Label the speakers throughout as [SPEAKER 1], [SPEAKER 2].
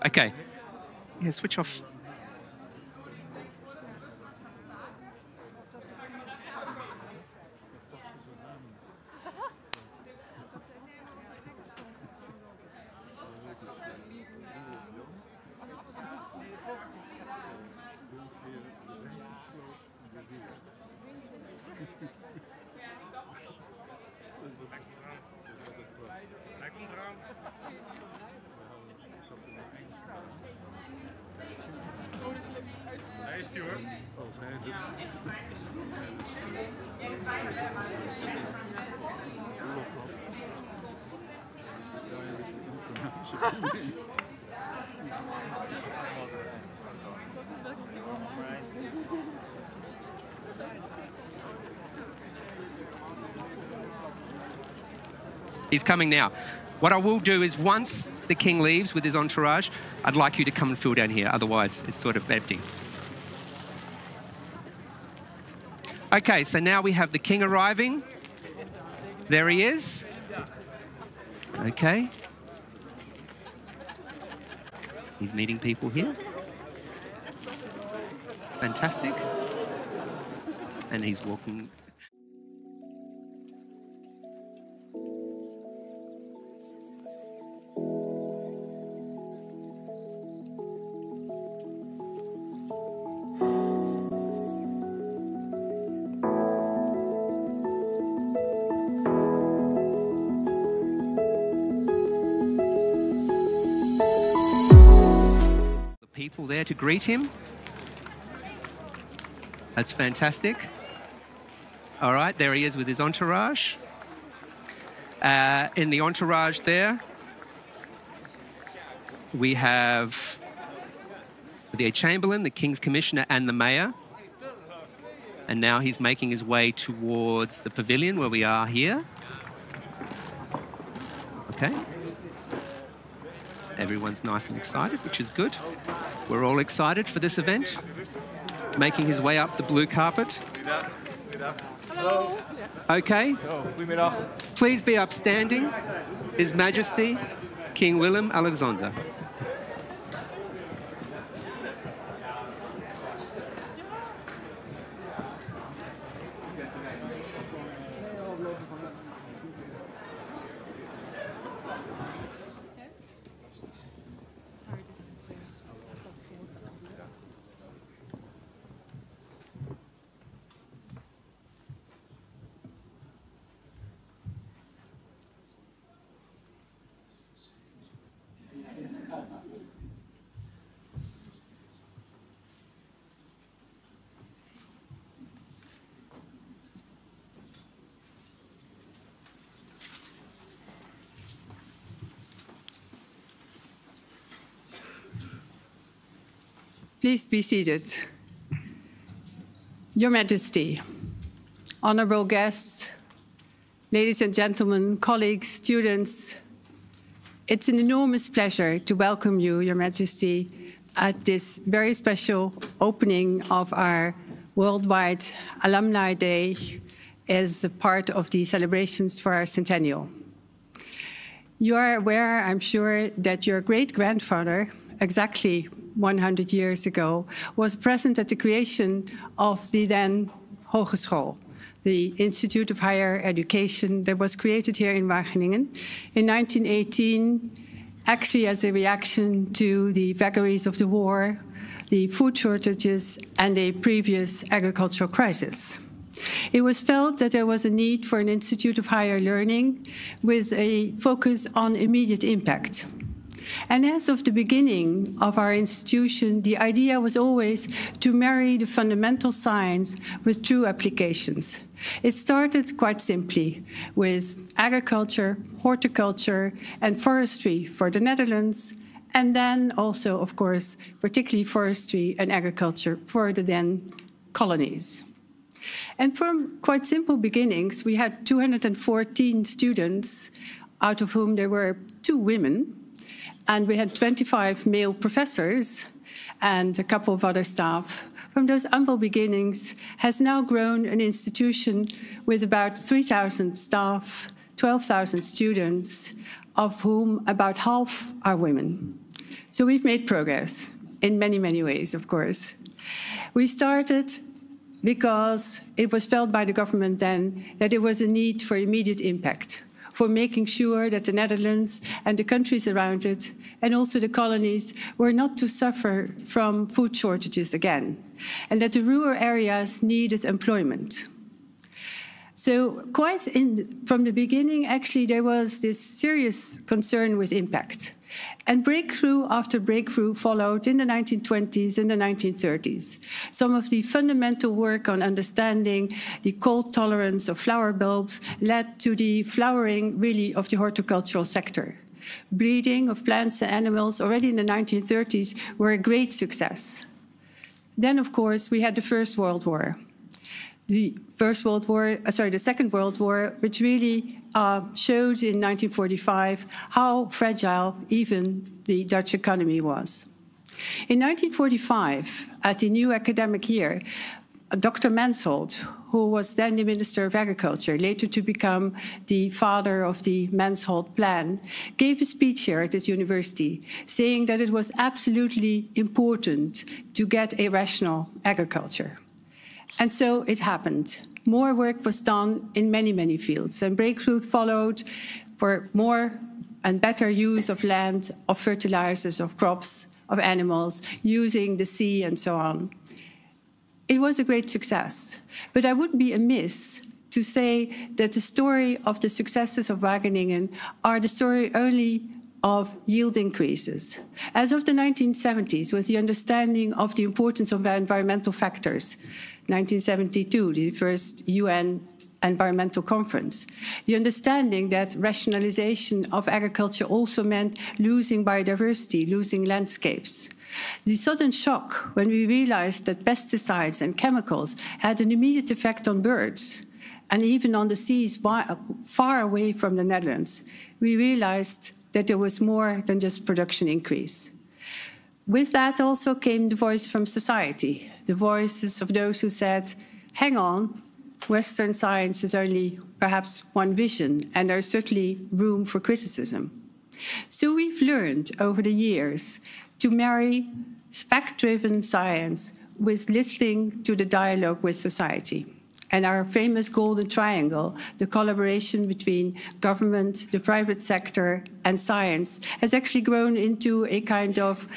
[SPEAKER 1] Okay. Yeah, switch off.
[SPEAKER 2] Hij komt eraan. Daar is hij hoor.
[SPEAKER 1] He's coming now. What I will do is once the king leaves with his entourage, I'd like you to come and fill down here. Otherwise, it's sort of empty. Okay, so now we have the king arriving. There he is. Okay. He's meeting people here. Fantastic. And he's walking. People there to greet him. That's fantastic. All right, there he is with his entourage. In the entourage there, we have the Chamberlain, the King's Commissioner, and the Mayor. And now he's making his way towards the pavilion where we are here. Okay. Everyone's nice and excited, which is good. We're all excited for this event. Making his way up the blue carpet.
[SPEAKER 2] Hello.
[SPEAKER 1] Okay. Please be upstanding. His Majesty, King Willem-Alexander.
[SPEAKER 3] Please be seated. Your Majesty, honorable guests, ladies and gentlemen, colleagues, students, it's an enormous pleasure to welcome you, Your Majesty, at this very special opening of our Worldwide Alumni Day as a part of the celebrations for our centennial. You are aware, I'm sure, that your great-grandfather, exactly 100 years ago, was present at the creation of the then Hogeschool, the Institute of Higher Education that was created here in Wageningen in 1918, actually as a reaction to the vagaries of the war, the food shortages, and a previous agricultural crisis. It was felt that there was a need for an institute of higher learning with a focus on immediate impact. And as of the beginning of our institution, the idea was always to marry the fundamental science with true applications. It started quite simply with agriculture, horticulture, and forestry for the Netherlands, and then also, of course, particularly forestry and agriculture for the then colonies. And from quite simple beginnings, we had 214 students, out of whom there were 2 women. And we had 25 male professors and a couple of other staff. From those humble beginnings has now grown an institution with about 3,000 staff, 12,000 students, of whom about half are women. So we've made progress in many, many ways, of course. We started because it was felt by the government then that there was a need for immediate impact, for making sure that the Netherlands and the countries around it, and also the colonies, were not to suffer from food shortages again, and that the rural areas needed employment. So from the beginning, actually, there was this serious concern with impact. And breakthrough after breakthrough followed in the 1920s and the 1930s. Some of the fundamental work on understanding the cold tolerance of flower bulbs led to the flowering, really, of the horticultural sector. Breeding of plants and animals already in the 1930s were a great success. Then, of course, we had the First World War. The Second World War, which really showed in 1945 how fragile even the Dutch economy was. In 1945, at the new academic year, Dr. Mansholt, who was then the Minister of Agriculture, later to become the father of the Mansholt Plan, gave a speech here at this university saying that it was absolutely important to get a rational agriculture. And so it happened. More work was done in many, many fields, and breakthroughs followed for more and better use of land, of fertilizers, of crops, of animals, using the sea, and so on. It was a great success, but I would be amiss to say that the story of the successes of Wageningen are the story only of yield increases. As of the 1970s, with the understanding of the importance of environmental factors, 1972, the first UN Environmental Conference, the understanding that rationalization of agriculture also meant losing biodiversity, losing landscapes. The sudden shock when we realized that pesticides and chemicals had an immediate effect on birds, and even on the seas far away from the Netherlands, we realized that there was more than just production increase. With that also came the voice from society, the voices of those who said, hang on, Western science is only perhaps one vision, and there's certainly room for criticism. So we've learned over the years to marry fact-driven science with listening to the dialogue with society. And our famous golden triangle, the collaboration between government, the private sector, and science, has actually grown into a kind of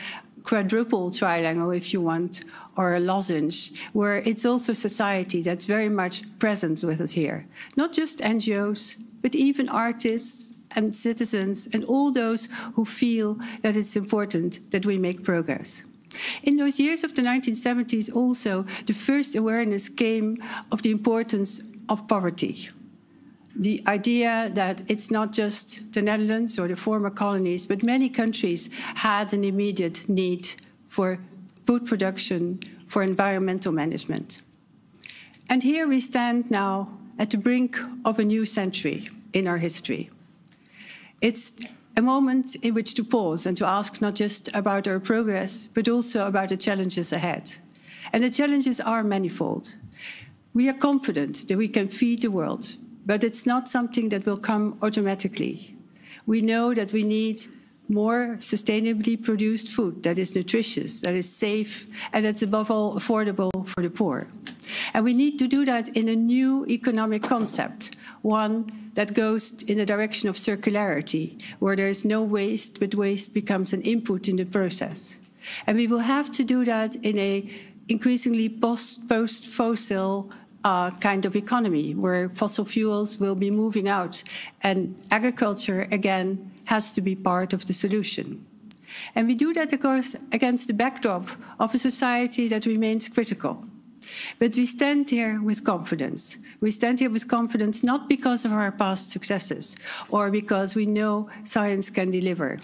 [SPEAKER 3] quadruple triangle, if you want, or a lozenge, where it's also society that's very much present with us here. Not just NGOs, but even artists and citizens and all those who feel that it's important that we make progress. In those years of the 1970s also, the first awareness came of the importance of poverty. The idea that it's not just the Netherlands or the former colonies, but many countries had an immediate need for food production, for environmental management. And here we stand now at the brink of a new century in our history. It's a moment in which to pause and to ask not just about our progress, but also about the challenges ahead. And the challenges are manifold. We are confident that we can feed the world, but it's not something that will come automatically. We know that we need more sustainably produced food that is nutritious, that is safe, and that's above all affordable for the poor. And we need to do that in a new economic concept, one that goes in the direction of circularity, where there is no waste, but waste becomes an input in the process. And we will have to do that in an increasingly post-fossil kind of economy, where fossil fuels will be moving out, and agriculture, again, has to be part of the solution. And we do that, of course, against the backdrop of a society that remains critical. But we stand here with confidence. We stand here with confidence not because of our past successes or because we know science can deliver.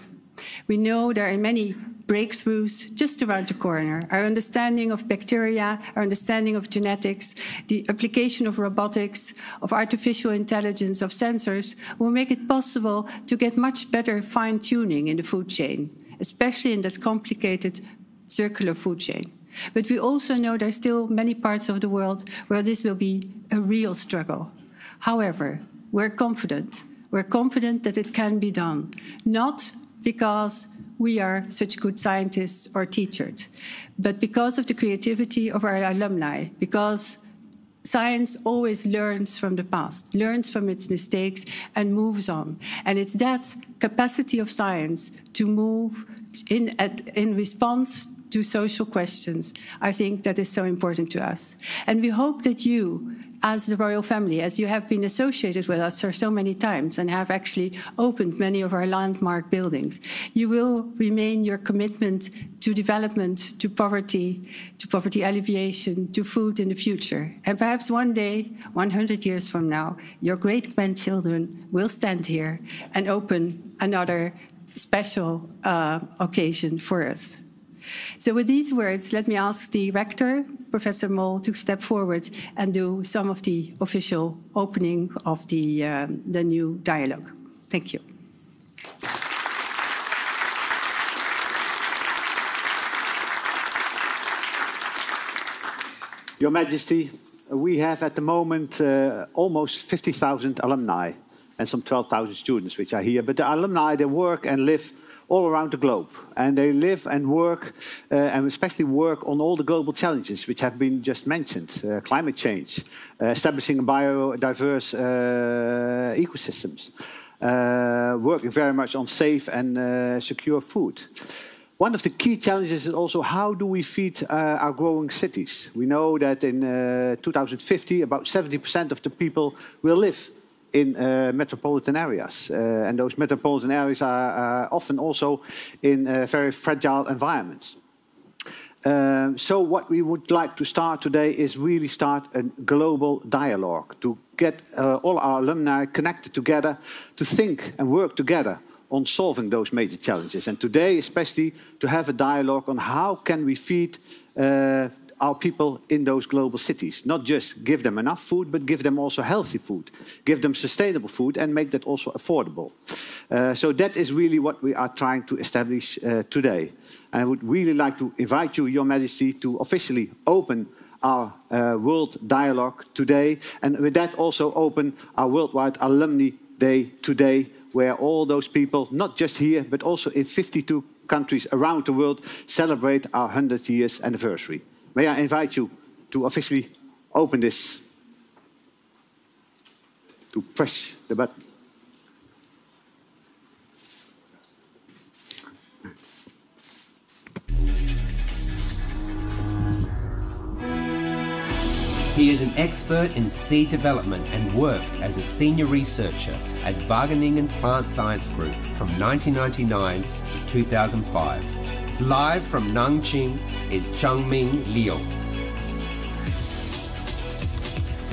[SPEAKER 3] We know there are many breakthroughs just around the corner. Our understanding of bacteria, our understanding of genetics, the application of robotics, of artificial intelligence, of sensors, will make it possible to get much better fine-tuning in the food chain, especially in that complicated circular food chain. But we also know there are still many parts of the world where this will be a real struggle. However, we're confident. We're confident that it can be done, not because we are such good scientists or teachers, but because of the creativity of our alumni, because science always learns from the past, learns from its mistakes, and moves on. And it's that capacity of science to move in response to social questions, I think that is so important to us. And we hope that you, as the royal family, as you have been associated with us for so many times and have actually opened many of our landmark buildings, you will remain your commitment to development, to poverty alleviation, to food in the future. And perhaps one day, 100 years from now, your great-grandchildren will stand here and open another special occasion for us. So with these words, let me ask the rector, Professor Mol, to step forward and do some of the official opening of the new dialogue. Thank you.
[SPEAKER 4] Your Majesty, we have at the moment almost 50,000 alumni and some 12,000 students which are here. But the alumni, they work and live all around the globe. And they live and work, and especially work on all the global challenges which have been just mentioned. Climate change, establishing biodiverse ecosystems, working very much on safe and secure food. One of the key challenges is also how do we feed our growing cities? We know that in 2050, about 70% of the people will live in metropolitan areas. And those metropolitan areas are often also in very fragile environments. So what we would like to start today is really start a global dialogue to get all our alumni connected together to think and work together on solving those major challenges. And today, especially, to have a dialogue on how can we feed our people in those global cities. Not just give them enough food, but give them also healthy food. Give them sustainable food and make that also affordable. So that is really what we are trying to establish today. And I would really like to invite you, Your Majesty, to officially open our WURld Dialogue today. And with that also open our Worldwide Alumni Day today, where all those people, not just here, but also in 52 countries around the world, celebrate our 100 years anniversary. May I invite you to officially open this, to press the button.
[SPEAKER 1] He is an expert in seed development and worked as a senior researcher at Wageningen Plant Science Group from 1999 to 2005. Live from Nanjing is Changming Liu.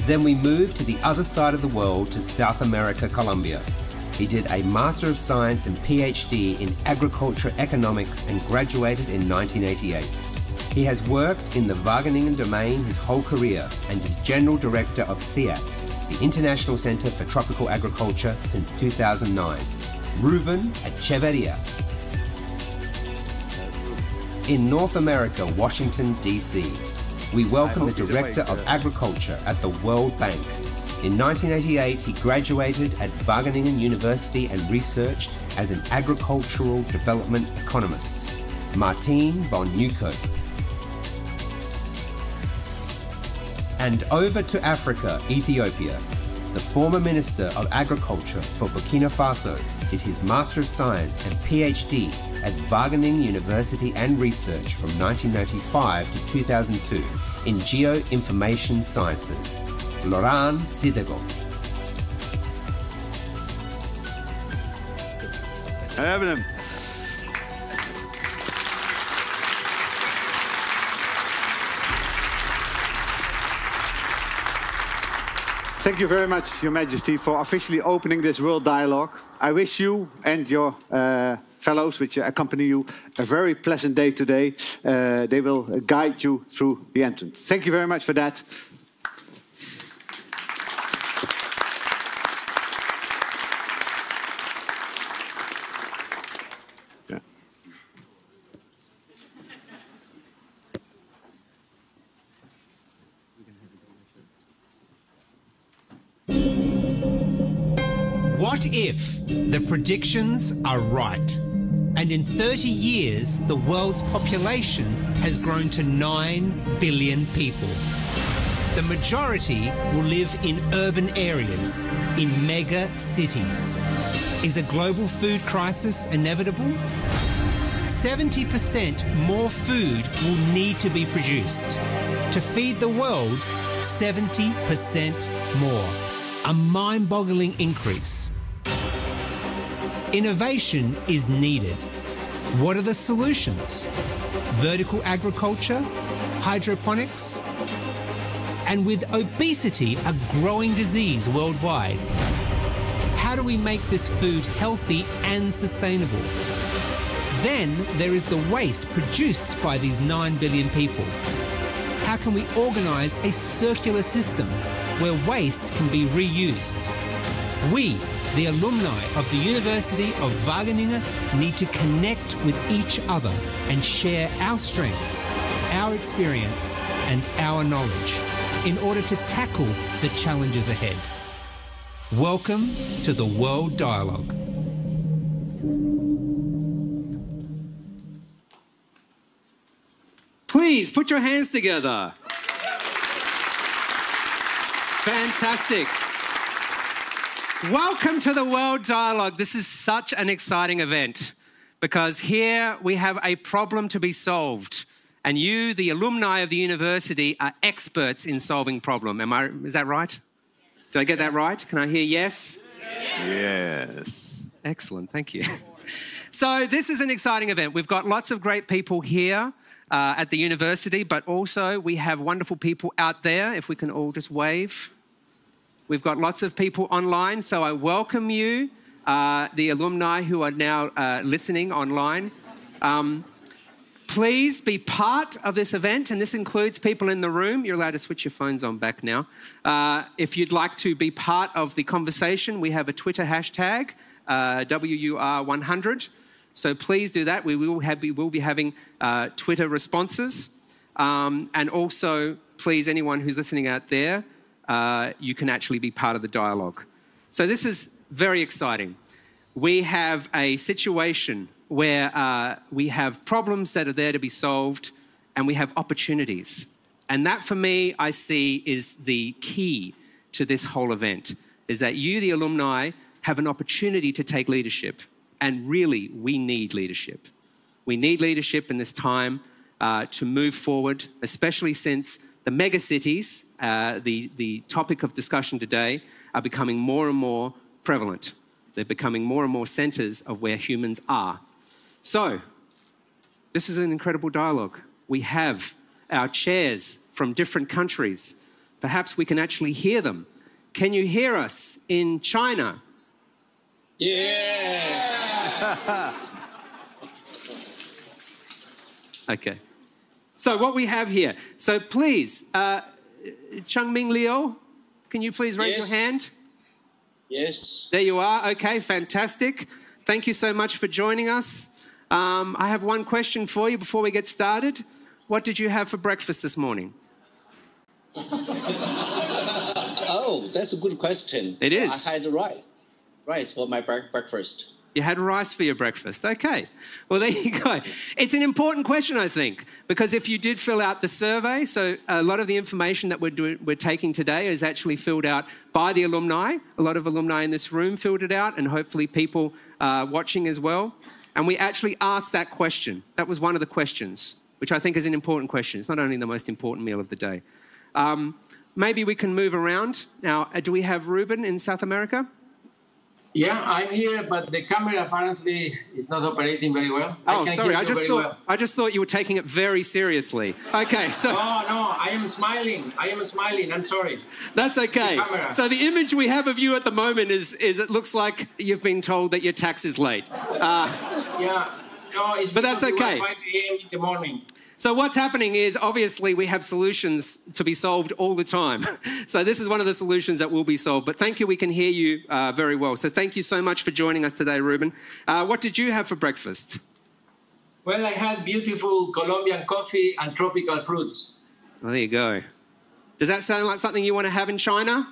[SPEAKER 1] Then we moved to the other side of the world to South America, Colombia. He did a Master of Science and PhD in Agriculture Economics and graduated in 1988. He has worked in the Wageningen domain his whole career and is General Director of CIAT, the International Center for Tropical Agriculture, since 2009. Ruben Echeverria. In North America, Washington, D.C., we welcome the Director of Agriculture at the World Bank. In 1988, he graduated at Wageningen University and researched as an agricultural development economist. Martin von Nieuwkerk. And over to Africa, Ethiopia. The former Minister of Agriculture for Burkina Faso did his Master of Science and PhD at Wageningen University and Research from 1995 to 2002 in Geoinformation Sciences. Laurent Sidego.
[SPEAKER 4] I have him. Thank you very much, Your Majesty, for officially opening this WURld Dialogue. I wish you and your fellows which accompany you a very pleasant day today. They will guide you through the entrance. Thank you very much for that.
[SPEAKER 1] What if the predictions are right? And in 30 years, the world's population has grown to 9 billion people. The majority will live in urban areas, in mega cities. Is a global food crisis inevitable? 70% more food will need to be produced. To feed the world, 70% more. A mind-boggling increase. Innovation is needed. What are the solutions? Vertical agriculture? Hydroponics? And with obesity a growing disease worldwide, how do we make this food healthy and sustainable? Then there is the waste produced by these 9 billion people. How can we organise a circular system where waste can be reused? We, the alumni of the University of Wageningen, need to connect with each other and share our strengths, our experience and our knowledge in order to tackle the challenges ahead. Welcome to the WURld Dialogue. Please put your hands together. Fantastic. Welcome to the WURld Dialogue. This is such an exciting event because here we have a problem to be solved. And you, the alumni of the university, are experts in solving problems. Is that right? Did I get that right? Can I hear yes?
[SPEAKER 5] Yes.
[SPEAKER 1] Excellent, thank you. So this is an exciting event. We've got lots of great people here at the university, but also we have wonderful people out there, if we can all just wave. We've got lots of people online, so I welcome you, the alumni who are now listening online. Please be part of this event, and this includes people in the room. You're allowed to switch your phones on back now. If you'd like to be part of the conversation, we have a Twitter hashtag, WURld100. So please do that. We will be having Twitter responses. And also, please, anyone who's listening out there, you can actually be part of the dialogue. So this is very exciting. We have a situation where we have problems that are there to be solved, and we have opportunities. And that, for me, I see is the key to this whole event, is that you, the alumni, have an opportunity to take leadership. And really, we need leadership. We need leadership in this time to move forward, especially since the megacities, the topic of discussion today, are becoming more and more prevalent. They're becoming more and more centres of where humans are. So, this is an incredible dialogue. We have our chairs from different countries. Perhaps we can actually hear them. Can you hear us in China?
[SPEAKER 2] Yeah.
[SPEAKER 1] Okay. So what we have here. So please, Changming Liu, can you please raise your hand?
[SPEAKER 2] Yes.
[SPEAKER 1] There you are. Okay, fantastic. Thank you so much for joining us. I have one question for you before we get started. What did you have for breakfast this morning?
[SPEAKER 2] Oh, that's a good question.
[SPEAKER 1] It is.
[SPEAKER 2] I had rice for my breakfast.
[SPEAKER 1] You had rice for your breakfast. Okay. Well, there you go. It's an important question, I think, because if you did fill out the survey, so a lot of the information that we're taking today is actually filled out by the alumni. A lot of alumni in this room filled it out, and hopefully people watching as well. And we actually asked that question. That was one of the questions, which I think is an important question. It's not only the most important meal of the day. Maybe we can move around. Now, do we have Ruben in South America?
[SPEAKER 6] Yeah, I'm here, but the camera apparently is not operating very well.
[SPEAKER 1] Oh, sorry, I just thought you were taking it very seriously. Okay, so...
[SPEAKER 6] No, I am smiling. I'm sorry.
[SPEAKER 1] That's okay. So the image we have of you at the moment is it looks like you've been told that your tax is late.
[SPEAKER 6] Yeah, no, it's
[SPEAKER 1] but that's okay.
[SPEAKER 6] 5 a.m. in the morning.
[SPEAKER 1] So what's happening is, obviously, we have solutions to be solved all the time. So this is one of the solutions that will be solved. But thank you, we can hear you very well. So thank you so much for joining us today, Ruben. What did you have for breakfast?
[SPEAKER 6] Well, I had beautiful Colombian coffee and tropical fruits.
[SPEAKER 1] Well, there you go. Does that sound like something you want to have in China?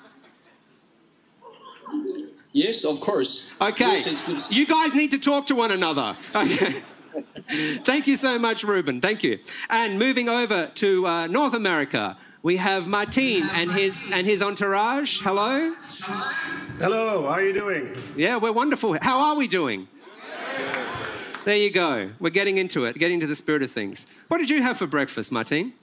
[SPEAKER 2] Yes, of course.
[SPEAKER 1] Okay.
[SPEAKER 2] It is good.
[SPEAKER 1] You guys need to talk to one another. Okay. Thank you so much, Ruben. Thank you. And moving over to North America, we have Martin and his entourage. Hello.
[SPEAKER 7] Hello, how are you doing?
[SPEAKER 1] Yeah, we're wonderful. How are we doing? There you go. We're getting into it, getting to the spirit of things. What did you have for breakfast, Martin?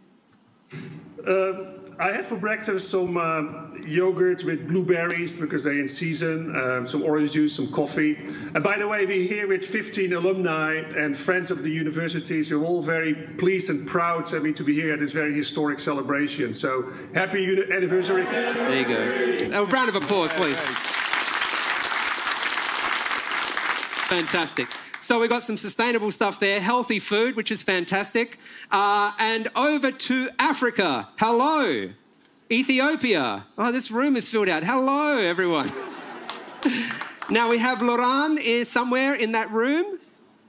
[SPEAKER 7] I had for breakfast some yogurt with blueberries because they're in season, some orange juice, some coffee. And by the way, we're here with 15 alumni and friends of the universities who are all very pleased and proud to be here at this very historic celebration. So happy anniversary.
[SPEAKER 1] There you go. A round of applause, please. Fantastic. So we've got some sustainable stuff there, healthy food, which is fantastic. And over to Africa. Hello. Ethiopia. Oh, this room is filled out. Hello, everyone. Now we have Laurent is somewhere in that room.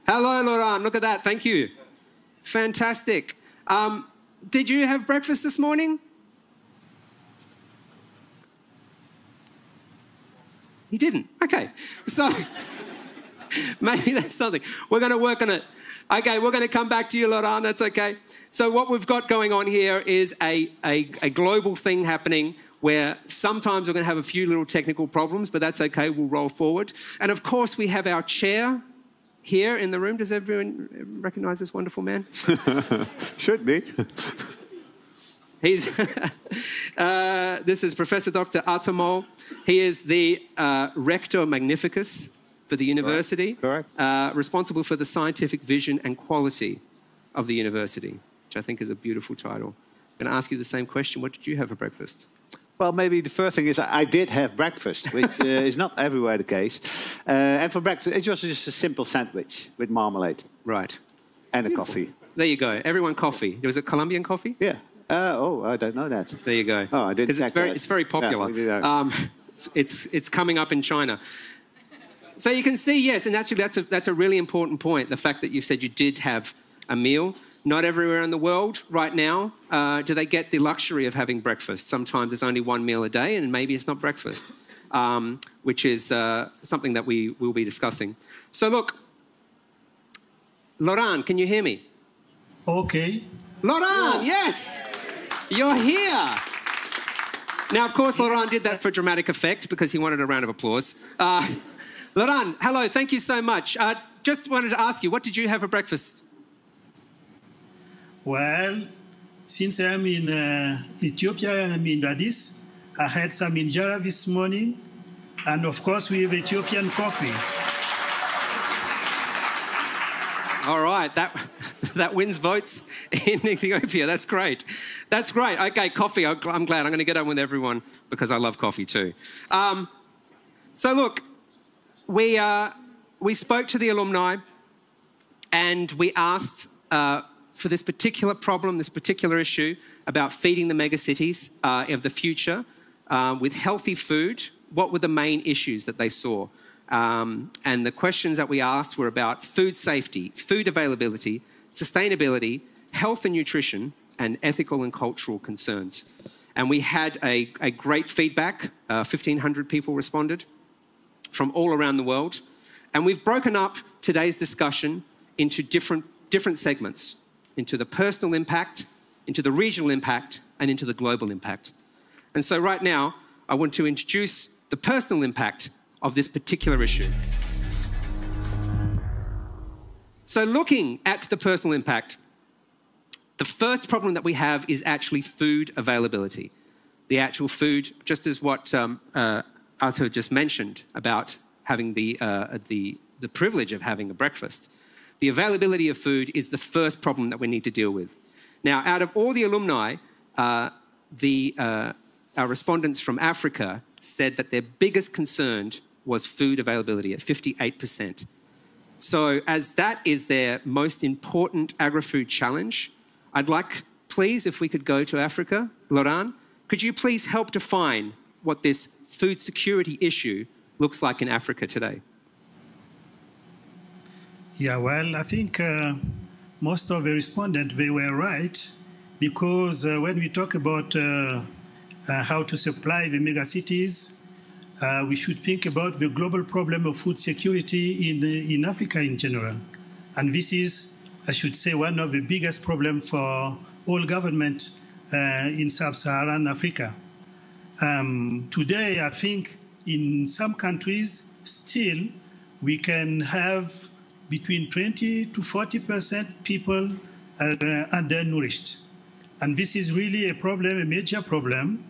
[SPEAKER 1] Hello, Laurent. Look at that. Thank you. Fantastic. Did you have breakfast this morning? He didn't. Okay. So... maybe that's something. We're going to work on it. Okay, we're going to come back to you, Laurent. That's okay. So what we've got going on here is a global thing happening where sometimes we're going to have a few little technical problems, but that's okay. We'll roll forward. And, of course, we have our chair here in the room. Does everyone recognise this wonderful man?
[SPEAKER 4] Should be.
[SPEAKER 1] He's this is Professor Dr. Atamo. He is the Rector Magnificus for the university, responsible for the scientific vision and quality of the university, which I think is a beautiful title. I'm going to ask you the same question. What did you have for breakfast?
[SPEAKER 4] Well, maybe the first thing is I did have breakfast, which is not everywhere the case. And for breakfast, it was just a simple sandwich with marmalade.
[SPEAKER 1] Right.
[SPEAKER 4] And a coffee.
[SPEAKER 1] There you go. Everyone coffee. Was it Colombian coffee?
[SPEAKER 4] Yeah. Oh, I don't know that.
[SPEAKER 1] There you go.
[SPEAKER 4] Oh, I didn't check that.
[SPEAKER 1] It's very popular.
[SPEAKER 4] Yeah,
[SPEAKER 1] it's coming up in China. So you can see, yes, and actually that's a really important point, the fact that you said you did have a meal. Not everywhere in the world right now do they get the luxury of having breakfast. Sometimes it's only one meal a day and maybe it's not breakfast, which is something that we will be discussing. So look, Laurent, can you hear me?
[SPEAKER 8] Okay.
[SPEAKER 1] Laurent, yes, you're here. Now, of course, Laurent did that for dramatic effect because he wanted a round of applause. Laurent, hello, thank you so much. Just wanted to ask you, what did you have for breakfast?
[SPEAKER 8] Well, since I'm in Ethiopia and I'm in Addis, I had some injera this morning, and of course we have Ethiopian coffee.
[SPEAKER 1] All right, that wins votes in Ethiopia. That's great. That's great. Okay, coffee. I'm glad. I'm going to get on with everyone because I love coffee too. So look. We spoke to the alumni and we asked for this particular problem, this particular issue about feeding the megacities of the future with healthy food. What were the main issues that they saw? And the questions that we asked were about food safety, food availability, sustainability, health and nutrition, and ethical and cultural concerns. And we had a great feedback. 1,500 people responded from all around the world. And we've broken up today's discussion into different segments, into the personal impact, into the regional impact, and into the global impact. And so right now, I want to introduce the personal impact of this particular issue. So looking at the personal impact, the first problem that we have is actually food availability. The actual food, just as what Arthur just mentioned about having the privilege of having a breakfast. The availability of food is the first problem that we need to deal with. Now, out of all the alumni, our respondents from Africa said that their biggest concern was food availability at 58%. So as that is their most important agri-food challenge, I'd like, please, if we could go to Africa. Laurent, could you please help define what this food security issue looks like in Africa today?
[SPEAKER 8] Yeah, well, I think most of the respondents, they were right, because when we talk about how to supply the megacities, we should think about the global problem of food security in Africa in general. And this is, I should say, one of the biggest problems for all government in sub-Saharan Africa. Today, I think in some countries, still, we can have between 20 to 40% people undernourished. And this is really a problem, a major problem.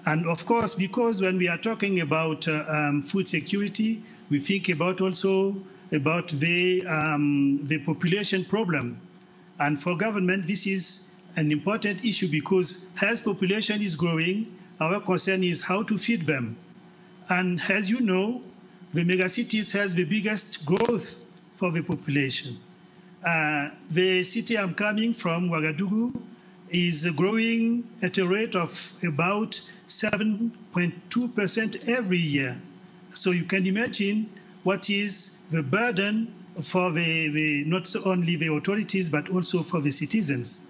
[SPEAKER 8] And of course, because when we are talking about food security, we think about also about the population problem. And for government, this is an important issue because as population is growing, our concern is how to feed them. And as you know, the megacities has the biggest growth for the population. The city I'm coming from, Ouagadougou, is growing at a rate of about 7.2% every year. So you can imagine what is the burden for not only the authorities, but also for the citizens.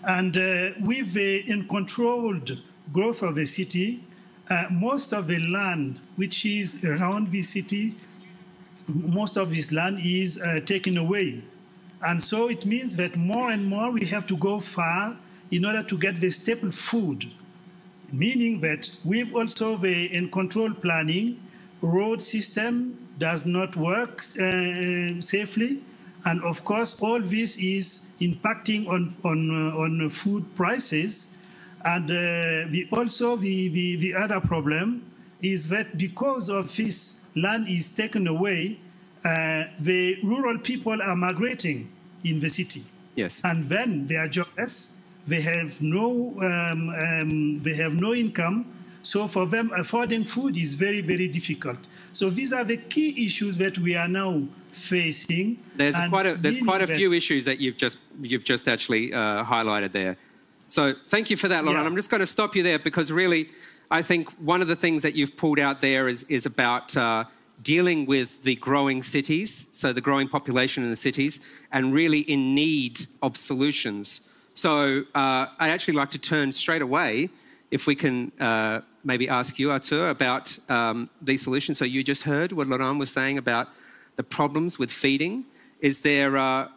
[SPEAKER 8] And with the uncontrolled growth of the city, most of the land which is around the city, most of this land is taken away. And so it means that more and more we have to go far in order to get the staple food, meaning that with also the uncontrolled planning, road system does not work safely. And of course, all this is impacting on food prices. And the other problem is that because of this land is taken away, the rural people are migrating in the city.
[SPEAKER 1] Yes.
[SPEAKER 8] And then they are jobless. They have no income. So for them, affording food is very, very difficult. So these are the key issues that we are now facing.
[SPEAKER 1] There's quite a few issues that you've just actually highlighted there. So thank you for that, Laurent. Yeah. I'm just going to stop you there because really, I think one of the things that you've pulled out there is about dealing with the growing cities, so the growing population in the cities, and really in need of solutions. So I'd actually like to turn straight away, if we can maybe ask you, Arthur, about these solutions. So you just heard what Laurent was saying about the problems with feeding. Is there,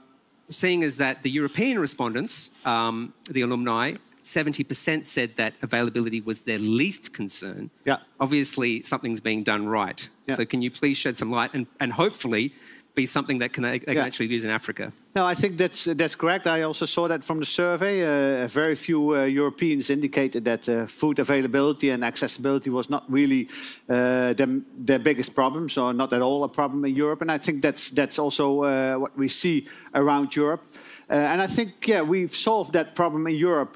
[SPEAKER 1] seeing as that the European respondents, the alumni, 70% said that availability was their least concern.
[SPEAKER 4] Yeah.
[SPEAKER 1] Obviously, something's being done right. Yeah. So can you please shed some light and hopefully be something that can actually use in Africa?
[SPEAKER 4] No, I think that's correct. I also saw that from the survey. Very few Europeans indicated that food availability and accessibility was not really their biggest problems, or not at all a problem in Europe. And I think that's also what we see around Europe. And I think, yeah, we've solved that problem in Europe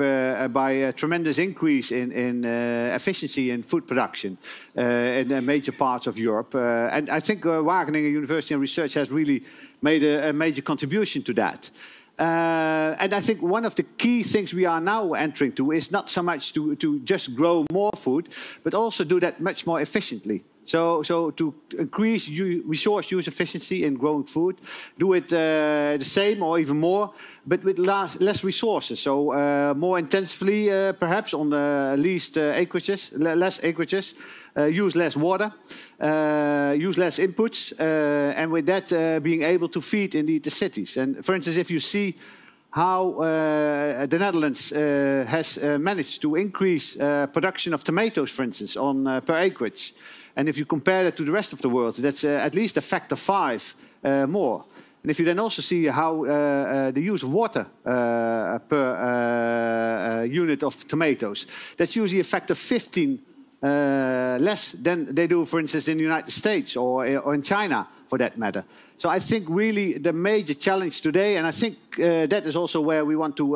[SPEAKER 4] by a tremendous increase in efficiency in food production in major parts of Europe. And I think Wageningen University and Research has really made a major contribution to that. And I think one of the key things we are now entering to is not so much to just grow more food, but also do that much more efficiently. So to increase resource use efficiency in growing food, do it the same or even more, but with less resources. So more intensively, perhaps on less acreages, use less water, use less inputs, and with that being able to feed indeed the cities. And for instance, if you see how the Netherlands has managed to increase production of tomatoes, for instance, on per acreage. And if you compare that to the rest of the world, that's at least a factor 5 more. And if you then also see how the use of water per unit of tomatoes, that's usually a factor 15 less than they do, for instance, in the United States or in China, for that matter. So I think really the major challenge today, and I think that is also where we want to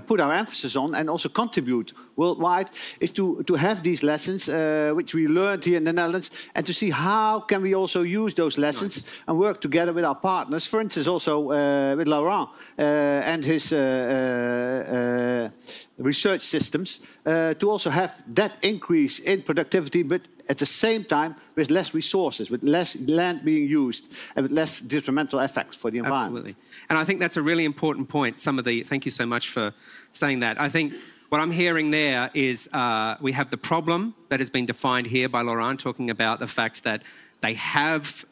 [SPEAKER 4] put our emphasis on and also contribute worldwide, is to have these lessons which we learned here in the Netherlands, and to see how can we also use those lessons and work together with our partners, for instance also with Laurent and his research systems, to also have that increase in productivity, but at the same time with less resources, with less land being used, and with less detrimental effects for the environment.
[SPEAKER 1] Absolutely. And I think that's a really important point. Thank you so much for saying that. I think what I'm hearing there is we have the problem that has been defined here by Laurent, talking about the fact that they have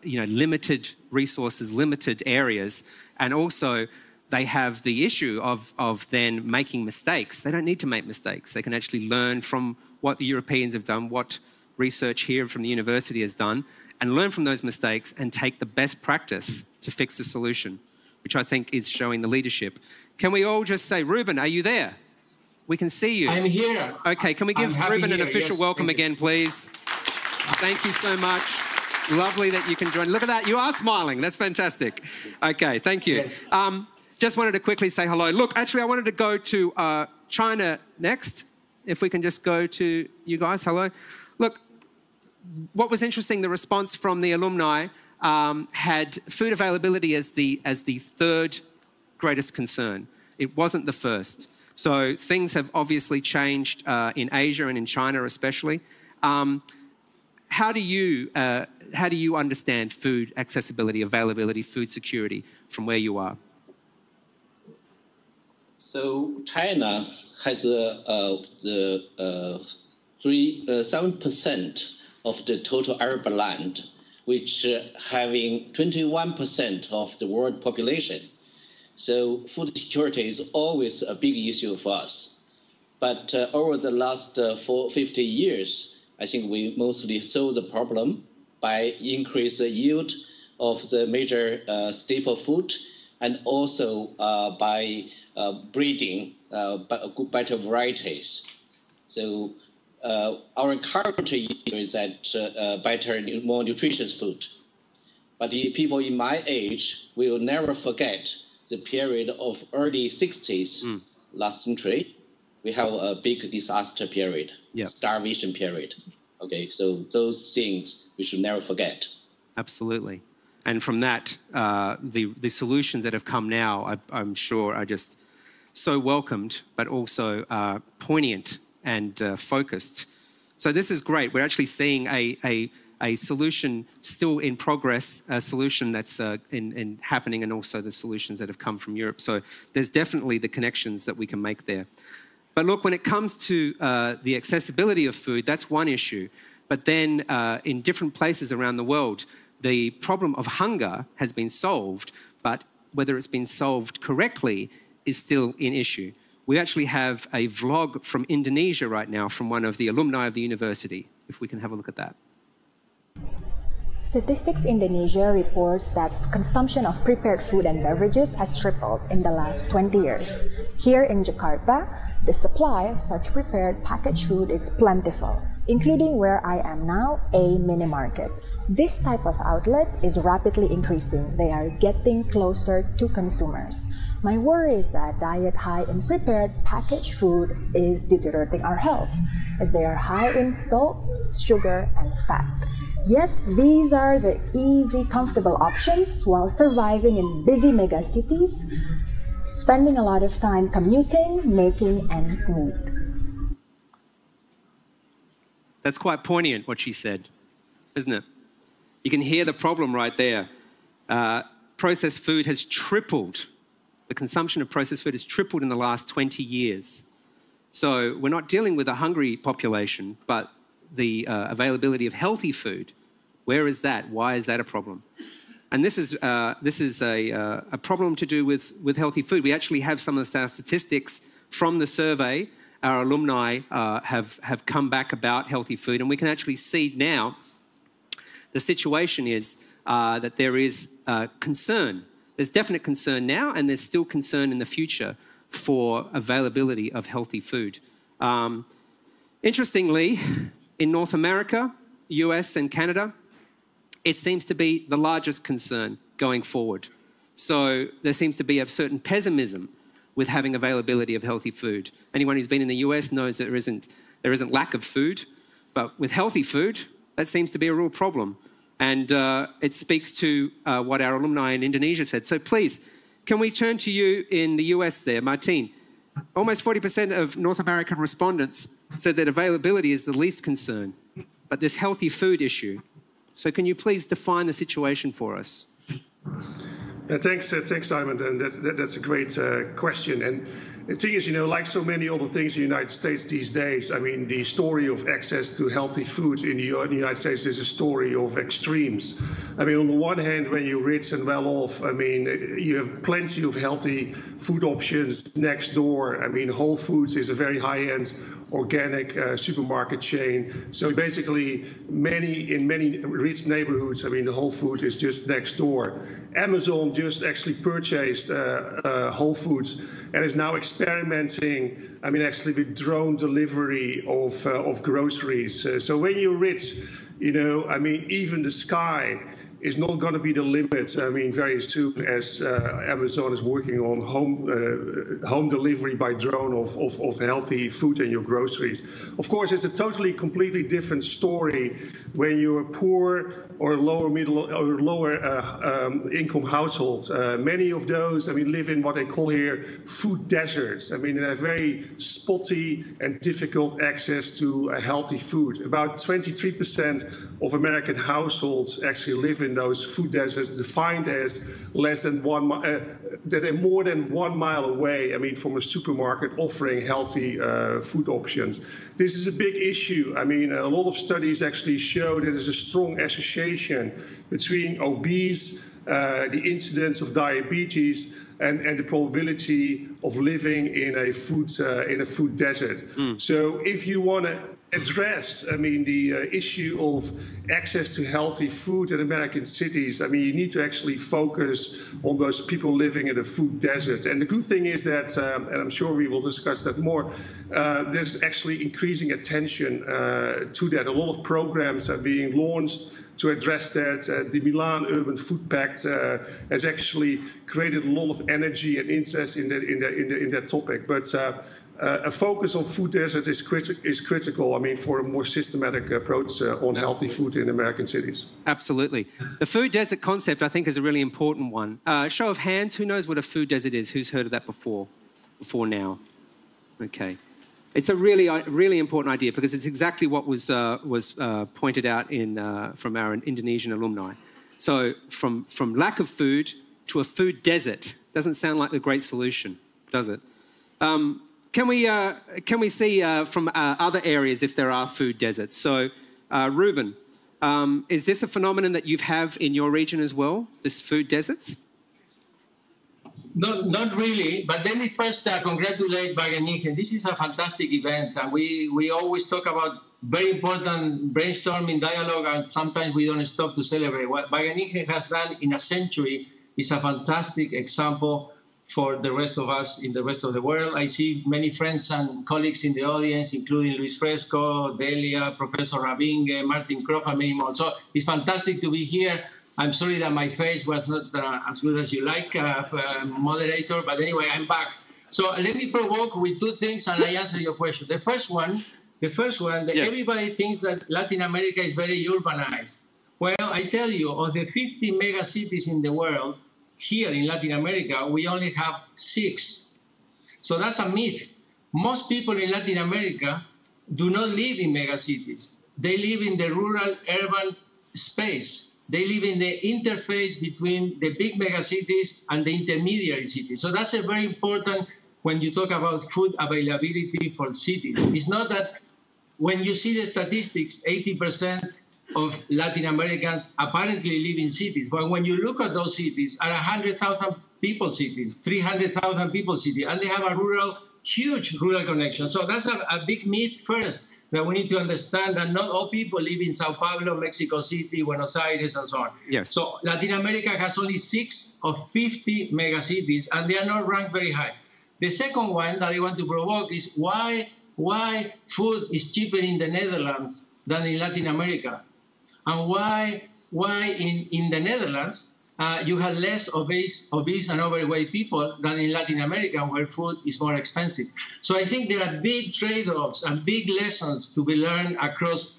[SPEAKER 1] limited resources, limited areas, and also they have the issue of then making mistakes. They don't need to make mistakes. They can actually learn from what the Europeans have done, what research here from the university has done, and learn from those mistakes and take the best practice to fix the solution, which I think is showing the leadership. Can we all just say, Ruben, are you there? We can see you.
[SPEAKER 6] I'm here.
[SPEAKER 1] Okay, can we give Ruben an official welcome again, please? Thank you so much. Lovely that you can join. Look at that, you are smiling. That's fantastic. Okay, thank you.
[SPEAKER 6] Yes.
[SPEAKER 1] Just wanted to quickly say hello. Look, actually, I wanted to go to China next. If we can just go to you guys. Hello. Look, what was interesting, the response from the alumni had food availability as the third greatest concern. It wasn't the first. So things have obviously changed in Asia and in China especially. How do you understand food accessibility, availability, food security from where you are?
[SPEAKER 2] So China has 7% of the total arable land, which having 21% of the world population. So food security is always a big issue for us. But over the last 50 years, I think we mostly solved the problem by increase the yield of the major staple food, and also by breeding better varieties. So our current issue is that better, more nutritious food. But the people in my age will never forget the period of early 60s last century. We have a big disaster period, starvation period. Okay, so those things we should never forget.
[SPEAKER 1] Absolutely. And from that, the solutions that have come now, I'm sure, are just so welcomed, but also poignant and focused. So this is great. We're actually seeing a solution still in progress, a solution that's in happening, and also the solutions that have come from Europe. So there's definitely the connections that we can make there. But look, when it comes to the accessibility of food, that's one issue. But then in different places around the world, the problem of hunger has been solved, but whether it's been solved correctly is still an issue. We actually have a vlog from Indonesia right now from one of the alumni of the university, if we can have a look at that.
[SPEAKER 9] Statistics Indonesia reports that consumption of prepared food and beverages has tripled in the last 20 years. Here in Jakarta, the supply of such prepared packaged food is plentiful, including where I am now, a mini market. This type of outlet is rapidly increasing. They are getting closer to consumers. My worry is that diet high in prepared packaged food is deteriorating our health, as they are high in salt, sugar, and fat. Yet, these are the easy, comfortable options while surviving in busy megacities, spending a lot of time commuting, making ends meet.
[SPEAKER 1] That's quite poignant, what she said, isn't it? You can hear the problem right there. Processed food has tripled. The consumption of processed food has tripled in the last 20 years. So we're not dealing with a hungry population, but the availability of healthy food. Where is that? Why is that a problem? And this is a problem to do with healthy food. We actually have some of our statistics from the survey. Our alumni have come back about healthy food, and we can actually see now the situation is that there is concern. There's definite concern now, and there's still concern in the future for availability of healthy food. Interestingly, in North America, US and Canada, it seems to be the largest concern going forward. So there seems to be a certain pessimism with having availability of healthy food. Anyone who's been in the US knows that there isn't lack of food, but with healthy food, that seems to be a real problem. And it speaks to what our alumni in Indonesia said. So please, can we turn to you in the US there, Martine? Almost 40% of North American respondents said that availability is the least concern, but this healthy food issue. So can you please define the situation for us?
[SPEAKER 7] Thanks, Simon. And that's a great question. And the thing is, like so many other things in the United States these days, I mean, the story of access to healthy food in the United States is a story of extremes. I mean, on the one hand, when you're rich and well off, I mean, you have plenty of healthy food options next door. I mean, Whole Foods is a very high-end organic supermarket chain. So basically, in many rich neighborhoods, I mean, the Whole Food is just next door. Amazon just actually purchased Whole Foods and is now experimenting, I mean, actually with drone delivery of groceries. So when you're rich, I mean, even the sky is not going to be the limit. I mean, very soon, as Amazon is working on home delivery by drone of healthy food and your groceries. Of course, it's a completely different story when you're a poor or lower middle or lower income household. Many of those, I mean, live in what they call here food deserts. I mean, they have very spotty and difficult access to healthy food. About 23% of American households actually live in those food deserts, defined as less than that are more than 1 mile away, I mean, from a supermarket offering healthy food options. This is a big issue. I mean, a lot of studies actually show that there's a strong association between obese, the incidence of diabetes, and the probability of living in a food desert. So if you want to address, I mean, the issue of access to healthy food in American cities, I mean, you need to actually focus on those people living in a food desert. And the good thing is that, and I'm sure we will discuss that more, there's actually increasing attention to that. A lot of programs are being launched to address that. The Milan Urban Food Pact has actually created a lot of energy and interest in that topic. But a focus on food desert is critical, I mean, for a more systematic approach on healthy food in American cities.
[SPEAKER 1] Absolutely. The food desert concept, I think, is a really important one. Show of hands, who knows what a food desert is? Who's heard of that before now? Okay. It's a really important idea because it's exactly what was pointed out from our Indonesian alumni. So from lack of food to a food desert doesn't sound like a great solution, does it? Can we see from other areas if there are food deserts? So, Ruben, is this a phenomenon that you have in your region as well, this food deserts?
[SPEAKER 6] Not really, but let me first congratulate Wageningen. This is a fantastic event, and we always talk about very important brainstorming dialogue, and sometimes we don't stop to celebrate. What Wageningen has done in a century is a fantastic example for the rest of us in the rest of the world. I see many friends and colleagues in the audience, including Luis Fresco, Delia, Professor Rabinge, Martin Croft, and many more. So it's fantastic to be here. I'm sorry that my face was not as good as you like, moderator, but anyway, I'm back. So let me provoke with two things, and I answer your question. The first one, that yes. Everybody thinks that Latin America is very urbanized. Well, I tell you, of the 50 megacities in the world, here in Latin America, we only have 6. So that's a myth. Most people in Latin America do not live in megacities. They live in the rural-urban space. They live in the interface between the big megacities and the intermediary cities. So that's a very important when you talk about food availability for cities. It's not that when you see the statistics, 80% of Latin Americans apparently live in cities. But when you look at those cities, are 100,000 people cities, 300,000 people cities, and they have a huge rural connection. So that's a big myth first, that we need to understand that not all people live in Sao Paulo, Mexico City, Buenos Aires, and so on. Yes. So Latin America has only 6 of 50 megacities, and they are not ranked very high. The second one that I want to provoke is why food is cheaper in the Netherlands than in Latin America, and why in the Netherlands you have less obese and overweight people than in Latin America, where food is more expensive. So I think there are big trade-offs and big lessons to be learned across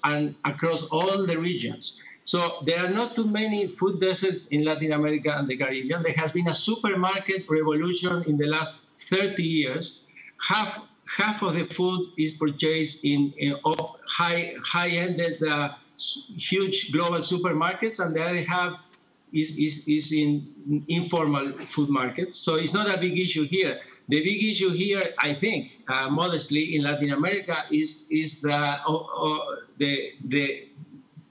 [SPEAKER 6] all the regions. So there are not too many food deserts in Latin America and the Caribbean. There has been a supermarket revolution in the last 30 years. Half of the food is purchased in high-ended, huge global supermarkets, and the other half is in informal food markets. So it's not a big issue here. The big issue here, I think, modestly, in Latin America is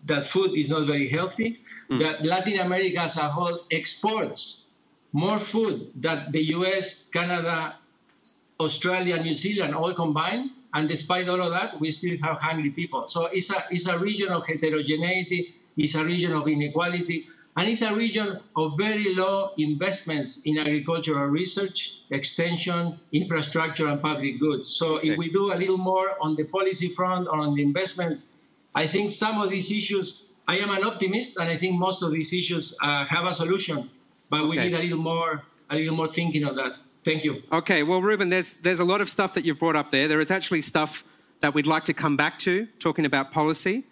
[SPEAKER 6] that food is not very healthy, that Latin America as a whole exports more food than the US, Canada, Australia, New Zealand all combined, and despite all of that, we still have hungry people. So it's a region of heterogeneity, it's a region of inequality, and it's a region of very low investments in agricultural research, extension, infrastructure, and public goods. So if we do a little more on the policy front, on the investments, I think some of these issues, I am an optimist, and I think most of these issues have a solution, but we need a little more thinking on that. Thank you.
[SPEAKER 1] Okay, well, Ruben, there's a lot of stuff that you've brought up there. There is actually stuff that we'd like to come back to, talking about policy.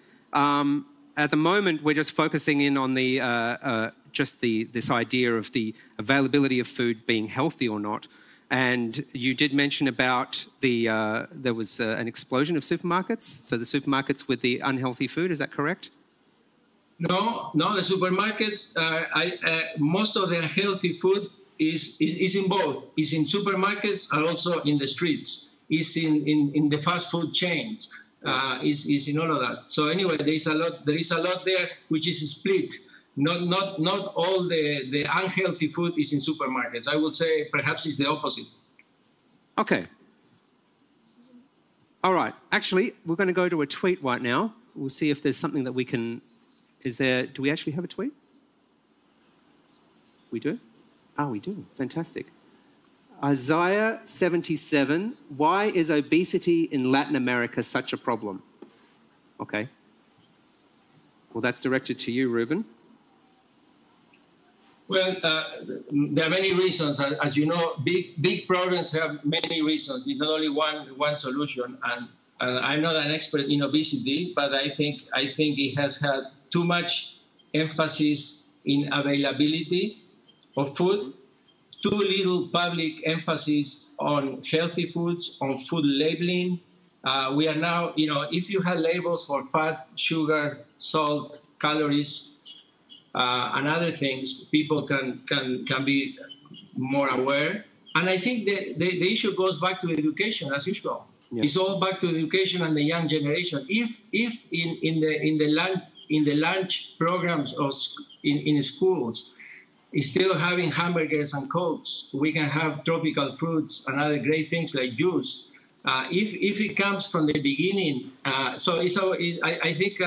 [SPEAKER 1] At the moment, we're just focusing in on the this idea of the availability of food being healthy or not. And you did mention about there was an explosion of supermarkets. So the supermarkets with the unhealthy food, is that correct?
[SPEAKER 6] No, the supermarkets, most of the unhealthy food is in both. It's in supermarkets and also in the streets. It's in the fast food chains. Is in all of that. So anyway, there is a lot there which is split. Not all the unhealthy food is in supermarkets. I would say perhaps it's the opposite. Okay.
[SPEAKER 1] All right. Actually, we're going to go to a tweet right now. We'll see if there's something that we can... Do we actually have a tweet? We do? Oh, we do. Fantastic. Isaiah 77, why is obesity in Latin America such a problem? Okay. Well, that's directed to you, Ruben.
[SPEAKER 6] Well, there are many reasons. As you know, big problems have many reasons. It's not only one solution. And I'm not an expert in obesity, but I think it has had too much emphasis in availability of food, too little public emphasis on healthy foods, on food labeling. We are now, if you have labels for fat, sugar, salt, calories, and other things, people can be more aware. And I think the issue goes back to education, as usual. Yeah. It's all back to education and the young generation. If in the lunch programs in schools, instead of having hamburgers and Cokes, we can have tropical fruits and other great things like juice. If it comes from the beginning, I think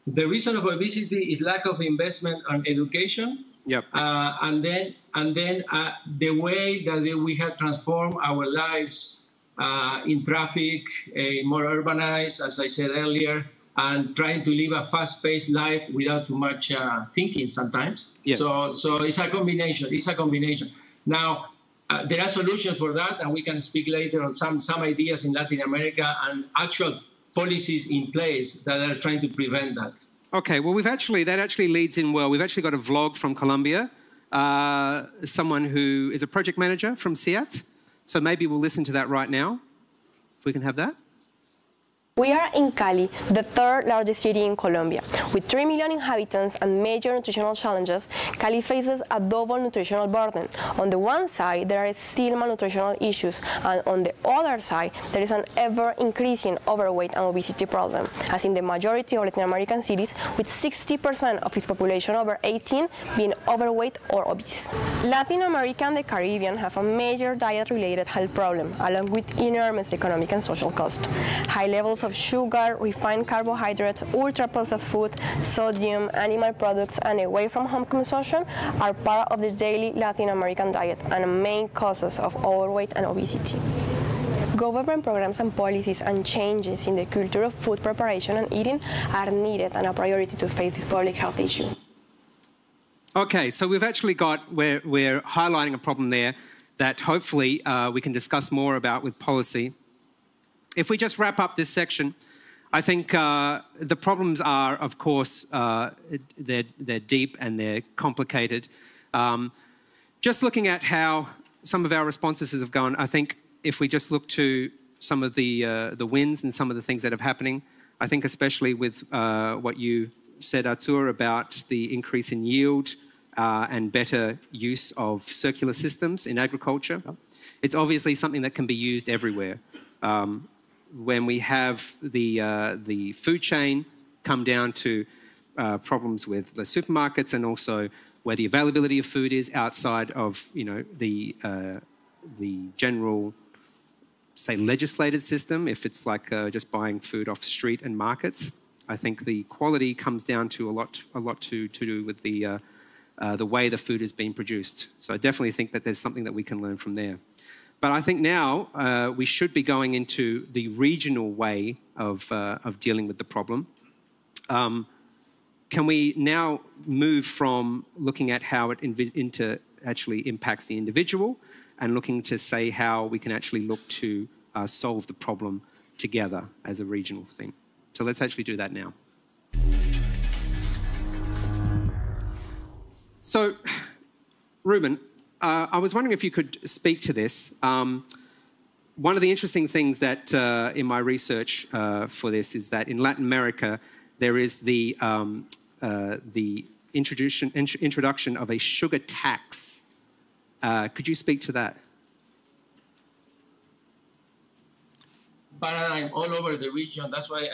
[SPEAKER 6] the reason of obesity is lack of investment on education. Yep. And then the way that we have transformed our lives in traffic, more urbanized, as I said earlier, and trying to live a fast-paced life without too much thinking sometimes. Yes. So it's a combination. Now, there are solutions for that, and we can speak later on some ideas in Latin America and actual policies in place that are trying to prevent that.
[SPEAKER 1] Okay, well, that actually leads in well. We've actually got a vlog from Colombia, someone who is a project manager from SEAT. So maybe we'll listen to that right now, if we can have that.
[SPEAKER 10] We are in Cali, the third largest city in Colombia. With 3 million inhabitants and major nutritional challenges, Cali faces a double nutritional burden. On the one side, there are still malnutritional issues, and on the other side, there is an ever-increasing overweight and obesity problem, as in the majority of Latin American cities, with 60% of its population over 18 being overweight or obese. Latin America and the Caribbean have a major diet-related health problem, along with enormous economic and social cost. High levels of sugar, refined carbohydrates, ultra-processed food, sodium, animal products, and away-from-home consumption are part of the daily Latin American diet and main causes of overweight and obesity. Government programs and policies and changes in the culture of food preparation and eating are needed and a priority to face this public health issue.
[SPEAKER 1] Okay, so we've actually we're highlighting a problem there that hopefully we can discuss more about with policy. If we just wrap up this section, I think the problems are, of course, they're deep and they're complicated. Just looking at how some of our responses have gone, I think if we just look to some of the wins and some of the things that are happening, I think especially with what you said, Artur, about the increase in yield and better use of circular systems in agriculture. It's obviously something that can be used everywhere. When we have the food chain come down to problems with the supermarkets and also where the availability of food is outside of, you know, the general, say, legislated system, if it's like just buying food off street and markets. I think the quality comes down to a lot to do with the way the food is being produced. So I definitely think that there's something that we can learn from there. But I think now we should be going into the regional way of dealing with the problem. Can we now move from looking at how it actually impacts the individual and looking to say how we can actually look to solve the problem together as a regional thing? So let's actually do that now. So, Ruben, I was wondering if you could speak to this. One of the interesting things that in my research for this is that in Latin America, there is the introduction of a sugar tax. Could you speak to that?
[SPEAKER 6] Paradigm all over the region. That's why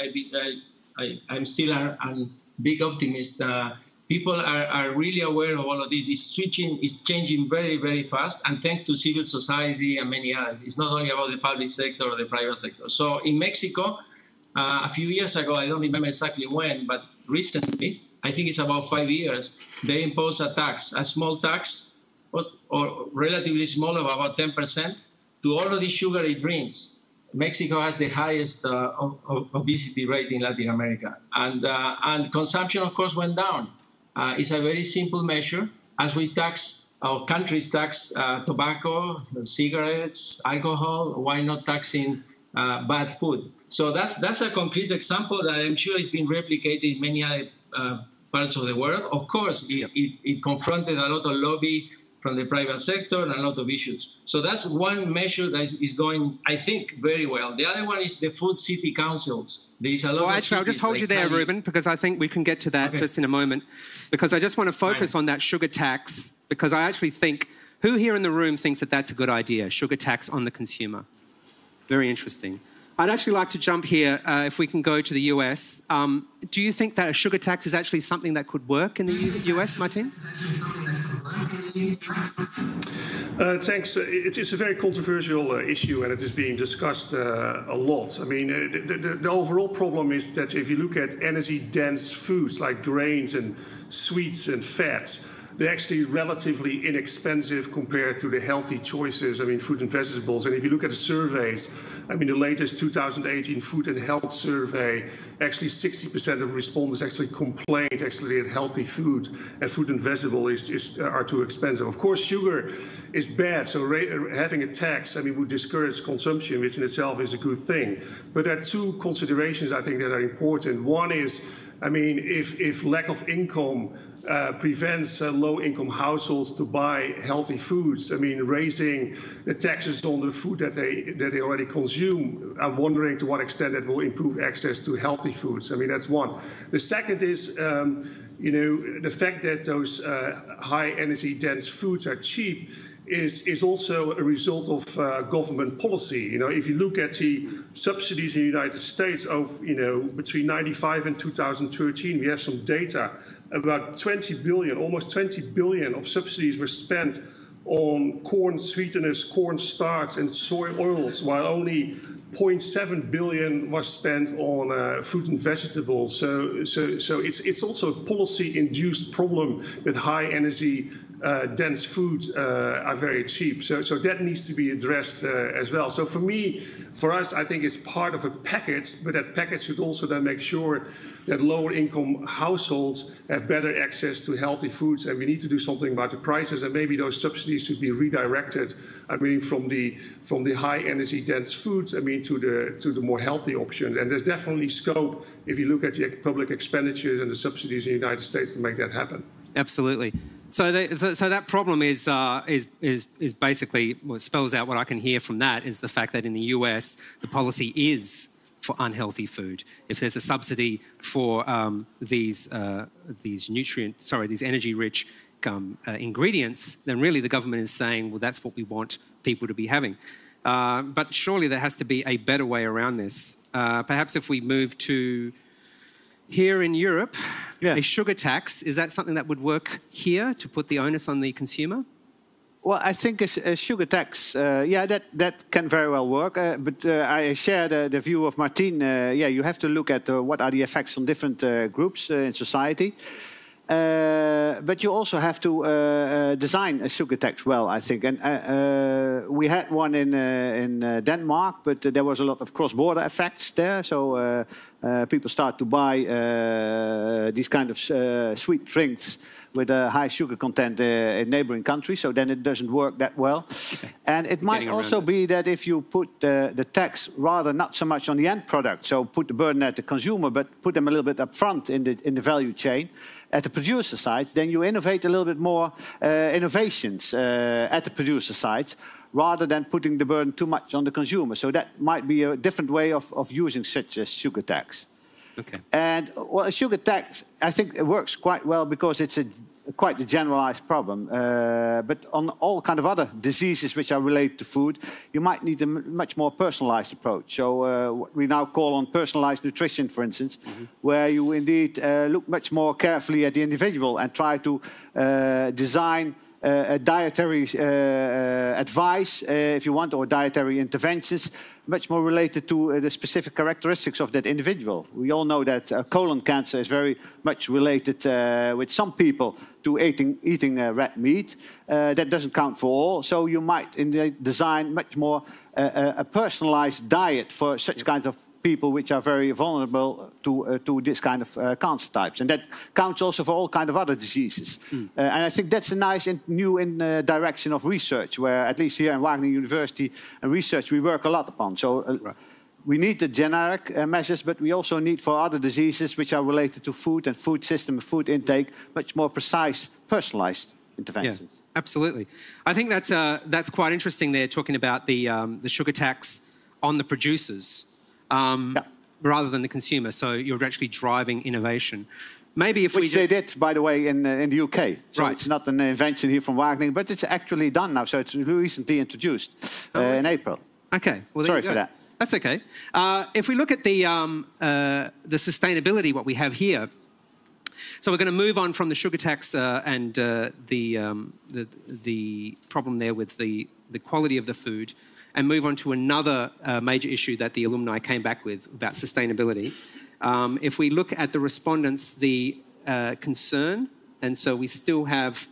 [SPEAKER 6] I'm still a big optimist. People are really aware of all of this. It's changing very, very fast, and thanks to civil society and many others. It's not only about the public sector or the private sector. So in Mexico, a few years ago, I don't remember exactly when, but recently, I think it's about 5 years, they imposed a tax, a small tax, or relatively small, of about 10%, to all of these sugary drinks. Mexico has the highest obesity rate in Latin America. And consumption, of course, went down. It's a very simple measure. As we tax, our countries tax tobacco, cigarettes, alcohol, why not taxing bad food? So that's a concrete example that I'm sure has been replicated in many other parts of the world. Of course, it confronted a lot of lobby from the private sector and a lot of issues. So that's one measure that is going, I think, very well. The other one is the food city councils. There is a lot of
[SPEAKER 1] actually, I'll just hold you there, Ruben, because I think we can get to that just in a moment. Because I just want to focus on that sugar tax, because I actually think, who here in the room thinks that that's a good idea, sugar tax on the consumer? Very interesting. I'd actually like to jump here, if we can go to the US. Do you think that a sugar tax is actually something that could work in the US, Martin?
[SPEAKER 7] Thanks. It's a very controversial issue, and it is being discussed a lot. I mean, the overall problem is that if you look at energy-dense foods like grains and sweets and fats, they're actually relatively inexpensive compared to the healthy choices, I mean, fruit and vegetables. And if you look at the surveys, I mean, the latest 2018 Food and Health Survey, actually 60% of respondents actually complained actually that healthy food and fruit and vegetables are too expensive. Of course, sugar is bad, so having a tax, I mean, would discourage consumption, which in itself is a good thing. But there are two considerations, I think, that are important. One is, I mean, if lack of income prevents low-income households to buy healthy foods, I mean, raising the taxes on the food that they already consume, I'm wondering to what extent that will improve access to healthy foods. I mean, that's one. The second is, you know, the fact that those high energy-dense foods are cheap is also a result of government policy. You know, if you look at the subsidies in the United States of, you know, between 95 and 2013, we have some data. About 20 billion, almost 20 billion of subsidies were spent on corn sweeteners, corn starch, and soy oils, while only 0.7 billion was spent on fruit and vegetables. So it's also a policy-induced problem that high energy dense foods are very cheap. So that needs to be addressed as well. So for us, I think it's part of a package, but that package should also then make sure that lower income households have better access to healthy foods, and we need to do something about the prices, and maybe those subsidies should be redirected, I mean, from the high energy dense foods, I mean, to the more healthy options. And there's definitely scope, if you look at the public expenditures and the subsidies in the United States, to make that happen.
[SPEAKER 1] Absolutely. So that problem is basically what spells out what I can hear from that is the fact that in the US the policy is for unhealthy food. If there's a subsidy for these energy-rich ingredients, then really the government is saying, well, that's what we want people to be having. But surely there has to be a better way around this. Perhaps if we move to here in Europe, a sugar tax, is that something that would work here to put the onus on the consumer?
[SPEAKER 4] Well, I think a sugar tax, that can very well work. But I share the view of Martin. You have to look at what are the effects on different groups in society. But you also have to design a sugar tax well, I think. And we had one in Denmark, but there was a lot of cross-border effects there. So people start to buy these kind of sweet drinks with a high sugar content in neighboring countries. So then it doesn't work that well. Okay. And it might also be that if you put the tax rather not so much on the end product, so put the burden at the consumer, but put them a little bit up front in the value chain, at the producer side, then you innovate a little bit more innovations at the producer side, rather than putting the burden too much on the consumer. So that might be a different way of using such a sugar tax. Okay. And well, a sugar tax, I think it works quite well because it's quite a generalized problem. But on all kind of other diseases which are related to food, you might need a much more personalized approach. So what we now call on personalized nutrition, for instance, where you indeed look much more carefully at the individual and try to design a dietary advice, if you want, or dietary interventions, much more related to the specific characteristics of that individual. We all know that colon cancer is very much related with some people to eating red meat. That doesn't count for all. So you might indeed design much more a personalized diet for such kinds of people which are very vulnerable to this kind of cancer types. And that counts also for all kinds of other diseases. And I think that's a nice and new direction of research, where at least here in Wageningen University and research we work a lot upon. So we need the generic measures, but we also need for other diseases which are related to food and food system, food intake, much more precise, personalized interventions.
[SPEAKER 1] Yeah, absolutely. I think that's quite interesting there, talking about the sugar tax on the producers. Rather than the consumer, so you're actually driving innovation. Maybe if
[SPEAKER 4] Which they did, by the way, in the UK. So it's not an invention here from Wageningen, but it's actually done now. So it's recently introduced in April.
[SPEAKER 1] Okay. Well,
[SPEAKER 4] sorry for that.
[SPEAKER 1] That's okay. If we look at the sustainability, what we have here. So we're going to move on from the sugar tax and the problem there with the quality of the food, and move on to another major issue that the alumni came back with about sustainability. If we look at the respondents, the concern, and so we still have,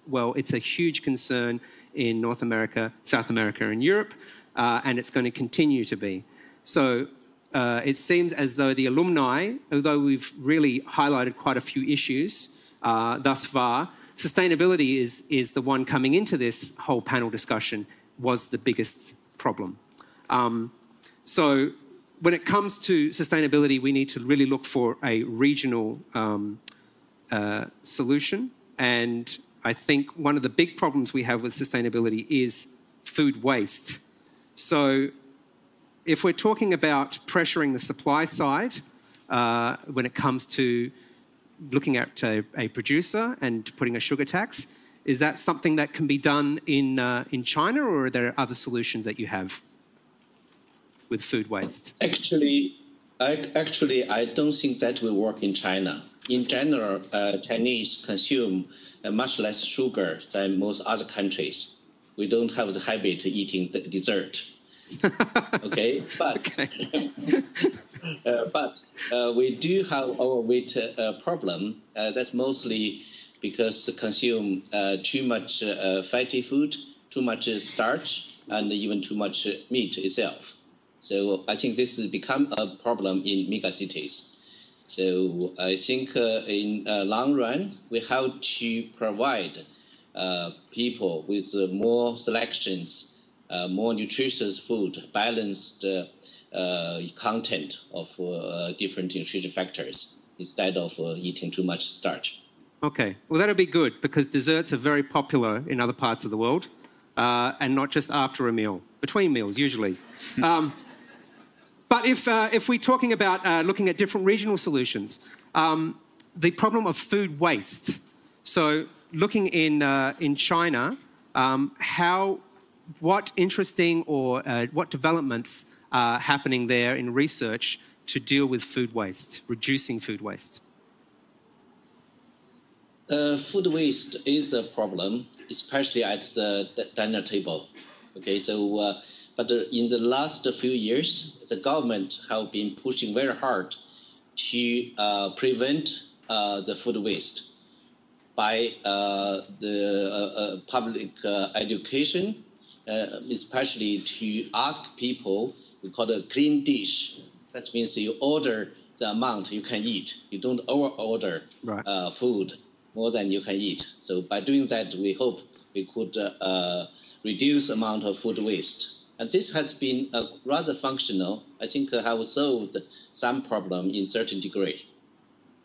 [SPEAKER 1] well, it's a huge concern in North America, South America, and Europe, and it's going to continue to be. So it seems as though the alumni, although we've really highlighted quite a few issues thus far, sustainability is the one coming into this whole panel discussion was the biggest problem. So when it comes to sustainability, we need to really look for a regional solution. And I think one of the big problems we have with sustainability is food waste. So if we're talking about pressuring the supply side, when it comes to looking at a producer and putting a sugar tax, is that something that can be done in China, or are there other solutions that you have with food waste?
[SPEAKER 2] Actually, I don't think that will work in China. In general, Chinese consume much less sugar than most other countries. We don't have the habit of eating the dessert. Okay, but we do have our weight problem. That's mostly because consume too much fatty food, too much starch, and even too much meat itself. So I think this has become a problem in megacities. So I think in long run, we have to provide people with more selections, more nutritious food, balanced content of different nutrition factors instead of eating too much starch.
[SPEAKER 1] Okay, well, that'll be good because desserts are very popular in other parts of the world and not just after a meal, between meals usually. But if we're talking about looking at different regional solutions, the problem of food waste. So looking in China, what interesting or what developments are happening there in research to deal with food waste, reducing food waste?
[SPEAKER 2] Food waste is a problem, especially at the dinner table. Okay, so but in the last few years, the government have been pushing very hard to prevent the food waste by the public education, especially to ask people, we call it a clean dish. That means you order the amount you can eat. You don't over-order food more than you can eat. So by doing that, we hope we could reduce the amount of food waste. And this has been rather functional. I think have solved some problem in certain degree.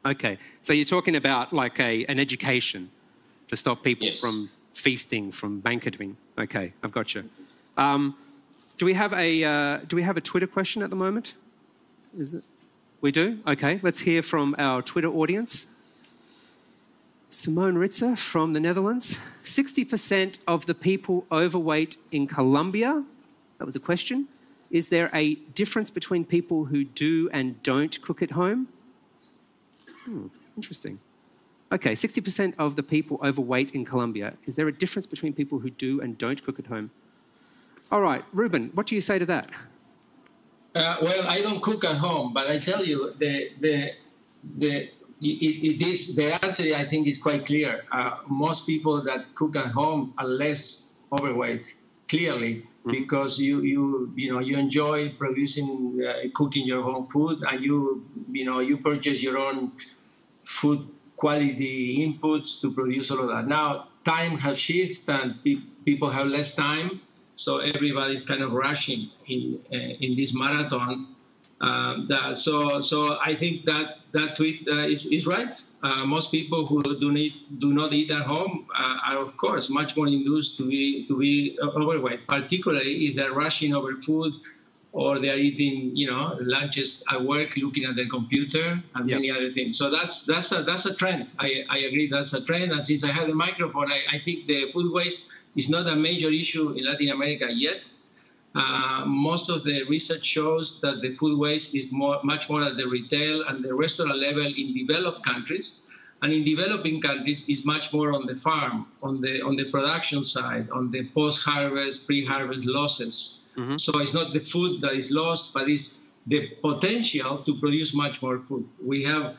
[SPEAKER 1] Okay, so you're talking about like an education to stop people from feasting, from banqueting. Okay, I've got you. Do we have a Twitter question at the moment? Is it? We do? Okay, let's hear from our Twitter audience. Simone Ritzer from the Netherlands. 60% of the people overweight in Colombia. That was a question. Is there a difference between people who do and don't cook at home? Interesting. Okay, 60% of the people overweight in Colombia. Is there a difference between people who do and don't cook at home? All right, Ruben, what do you say to that?
[SPEAKER 6] Well, I don't cook at home, but I tell you, the answer, I think, is quite clear. Most people that cook at home are less overweight, clearly, because you enjoy producing, cooking your own food, and you purchase your own food quality inputs to produce all of that. Now, time has shifted, and people have less time, so everybody's kind of rushing in this marathon. So I think that tweet is right. Most people who do not eat at home are, of course, much more induced to be overweight, particularly if they're rushing over food or they're eating, lunches at work, looking at their computer and many other things. So that's a trend. I agree, that's a trend. And since I have the microphone, I think the food waste is not a major issue in Latin America yet. Most of the research shows that the food waste is much more at the retail and the restaurant level in developed countries, and in developing countries is much more on the farm, on the production side, on the post-harvest, pre-harvest losses. So it's not the food that is lost, but it's the potential to produce much more food. We have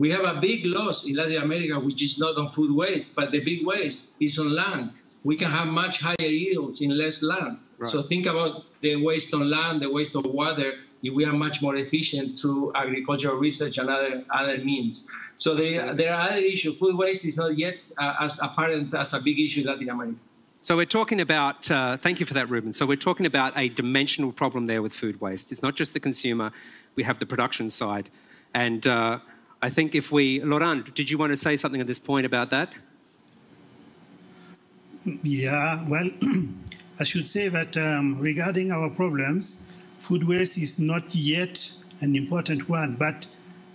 [SPEAKER 6] a big loss in Latin America, which is not on food waste, but the big waste is on land. We can have much higher yields in less land. Right. So think about the waste on land, the waste of water, if we are much more efficient through agricultural research and other means. So there are other issues. Food waste is not yet as apparent as a big issue in Latin America.
[SPEAKER 1] So we're talking about, thank you for that, Ruben. So we're talking about a dimensional problem there with food waste. It's not just the consumer, we have the production side. And I think Laurent, did you want to say something at this point about that?
[SPEAKER 8] Yeah, well, I should say that regarding our problems, food waste is not yet an important one, but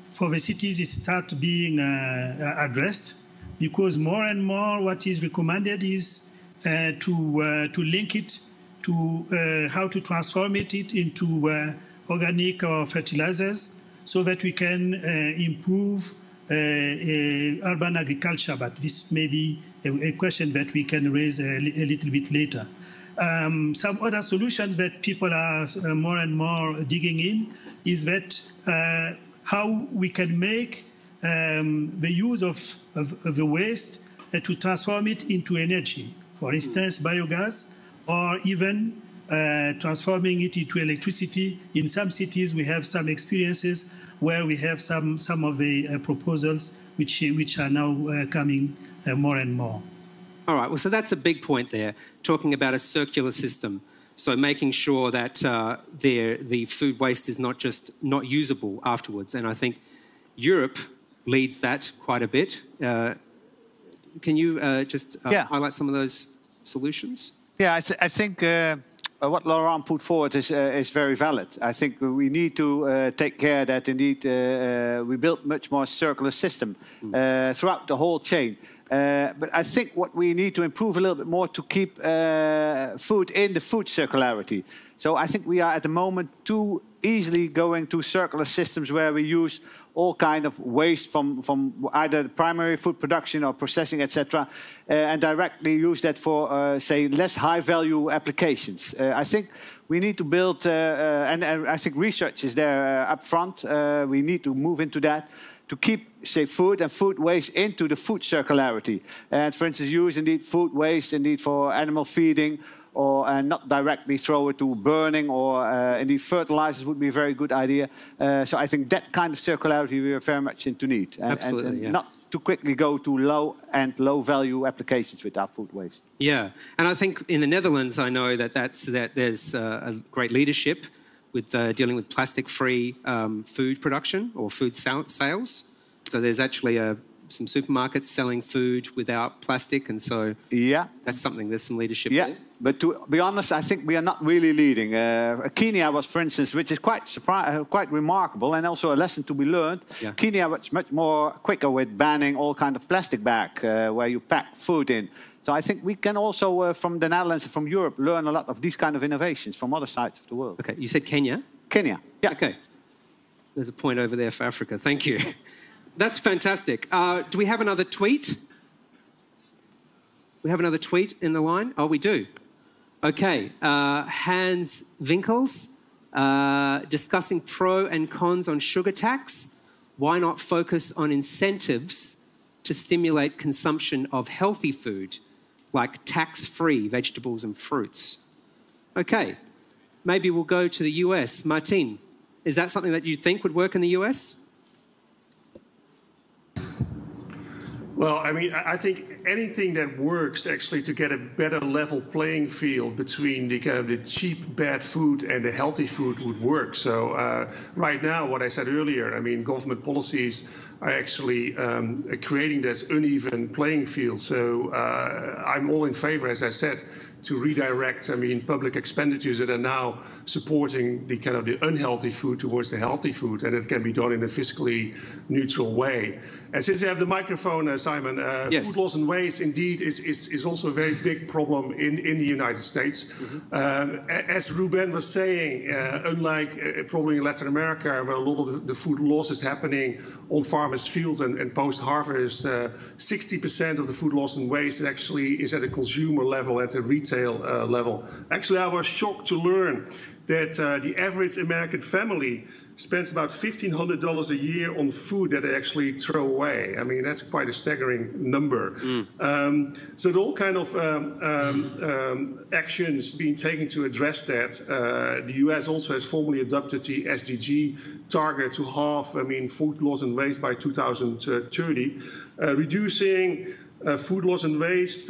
[SPEAKER 8] for the cities it starts being addressed, because more and more what is recommended is to link it to how to transform it into organic or fertilizers, so that we can improve urban agriculture. But this may be a question that we can raise a little bit later. Some other solutions that people are more and more digging in is that how we can make the use of the waste to transform it into energy. For instance, biogas, or even transforming it into electricity. In some cities, we have some experiences where we have some of the proposals which are now coming more and more.
[SPEAKER 1] All right, well, so that's a big point there, talking about a circular system. So making sure that the food waste is not just not usable afterwards. And I think Europe leads that quite a bit. Can you just highlight some of those solutions?
[SPEAKER 4] Yeah, I think what Laurent put forward is very valid. I think we need to take care that indeed we build much more circular system throughout the whole chain. But I think what we need to improve a little bit more to keep food in the food circularity. So I think we are at the moment too easily going to circular systems where we use all kind of waste from either primary food production or processing, etc., and directly use that for, say, less high-value applications. I think we need to build, and I think research is there up front. We need to move into that to keep, say, food and food waste into the food circularity. And, for instance, use, indeed, food waste, indeed, for animal feeding, or not directly throw it to burning, or indeed fertilizers would be a very good idea. So I think that kind of circularity we are very much into need.
[SPEAKER 1] Absolutely,
[SPEAKER 4] and
[SPEAKER 1] yeah.
[SPEAKER 4] Not to quickly go to low-value applications with our food waste.
[SPEAKER 1] Yeah, and I think in the Netherlands, I know that there's a great leadership with dealing with plastic-free food production or food sales. So there's actually some supermarkets selling food without plastic, and so that's something. There's some leadership there.
[SPEAKER 4] But to be honest, I think we are not really leading. Kenya was, for instance, which is quite remarkable, and also a lesson to be learned. Yeah. Kenya was much more quicker with banning all kind of plastic bag where you pack food in. So I think we can also, from the Netherlands and from Europe, learn a lot of these kind of innovations from other sides of the world.
[SPEAKER 1] Okay, you said Kenya?
[SPEAKER 4] Kenya, yeah.
[SPEAKER 1] Okay. There's a point over there for Africa. Thank you. That's fantastic. Do we have another tweet? We have another tweet in the line? Oh, we do. Okay. Hans Winkels, discussing pro and cons on sugar tax. Why not focus on incentives to stimulate consumption of healthy food, like tax-free vegetables and fruits? Okay. Maybe we'll go to the US. Martin, is that something that you think would work in the US?
[SPEAKER 7] Well, I mean, I think anything that works actually to get a better level playing field between the kind of the cheap bad food and the healthy food would work. So right now, what I said earlier, I mean, government policies are actually creating this uneven playing field. So I'm all in favor, as I said, to redirect, I mean, public expenditures that are now supporting the kind of the unhealthy food towards the healthy food, and it can be done in a fiscally neutral way. And since you have the microphone, Simon, yes. Food loss and waste indeed is also a very big problem in the United States. Mm-hmm. As Ruben was saying, unlike probably in Latin America, where a lot of the food loss is happening on farmers' fields and post-harvest, 60% of the food loss and waste actually is at a consumer level, at a retail level. Actually, I was shocked to learn that the average American family spends about $1,500 a year on food that they actually throw away. I mean, that's quite a staggering number. So there are all kind of actions being taken to address that. The US also has formally adopted the SDG target to halve, I mean, food loss and waste by 2030. Reducing food loss and waste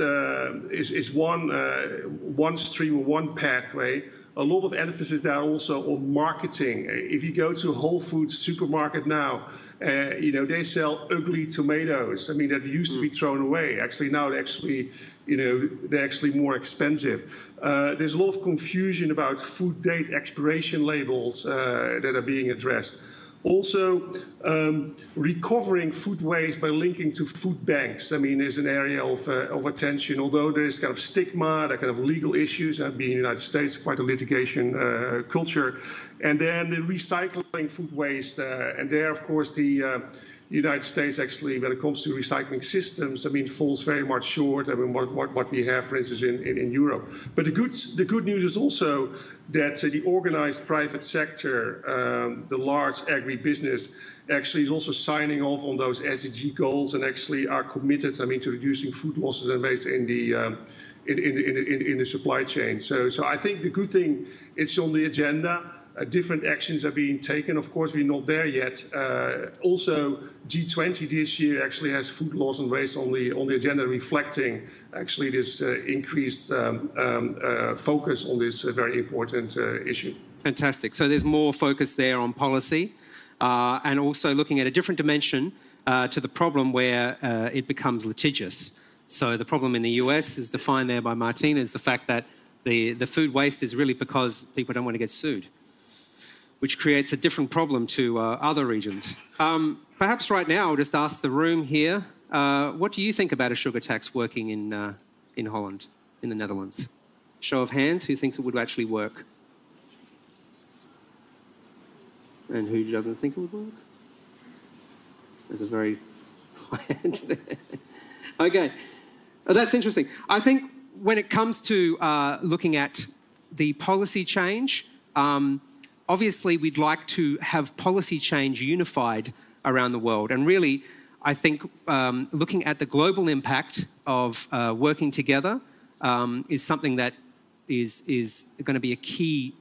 [SPEAKER 7] is one stream or one pathway. A lot of emphasis there also on marketing. If you go to a Whole Foods supermarket now, you know, they sell ugly tomatoes. I mean, that used to be thrown away. Actually, now they're actually more expensive. There's a lot of confusion about food date expiration labels that are being addressed. Also, recovering food waste by linking to food banks, I mean, is an area of attention. Although there is kind of stigma, there are kind of legal issues, being in the United States, quite a litigation culture. And then the recycling food waste, and there, of course, the United States actually, when it comes to recycling systems, I mean, falls very much short. I mean, what we have, for instance, in Europe. But the good news is also that the organized private sector, the large agribusiness, actually is also signing off on those SDG goals and actually are committed, I mean, to reducing food losses and waste in the supply chain. So I think the good thing is on the agenda. Different actions are being taken. Of course, we're not there yet. Also, G20 this year actually has food loss and waste on the agenda, reflecting actually this increased focus on this very important issue.
[SPEAKER 1] Fantastic. So there's more focus there on policy and also looking at a different dimension to the problem where it becomes litigious. So the problem in the US is defined there by Martin is the fact that the food waste is really because people don't want to get sued, which creates a different problem to other regions. Perhaps right now I'll just ask the room here, what do you think about a sugar tax working in Holland, in the Netherlands? Show of hands, who thinks it would actually work? And who doesn't think it would work? There's a very high hand there. Okay, that's interesting. I think when it comes to looking at the policy change, obviously we'd like to have policy change unified around the world. And really, I think looking at the global impact of working together is something that is going to be a key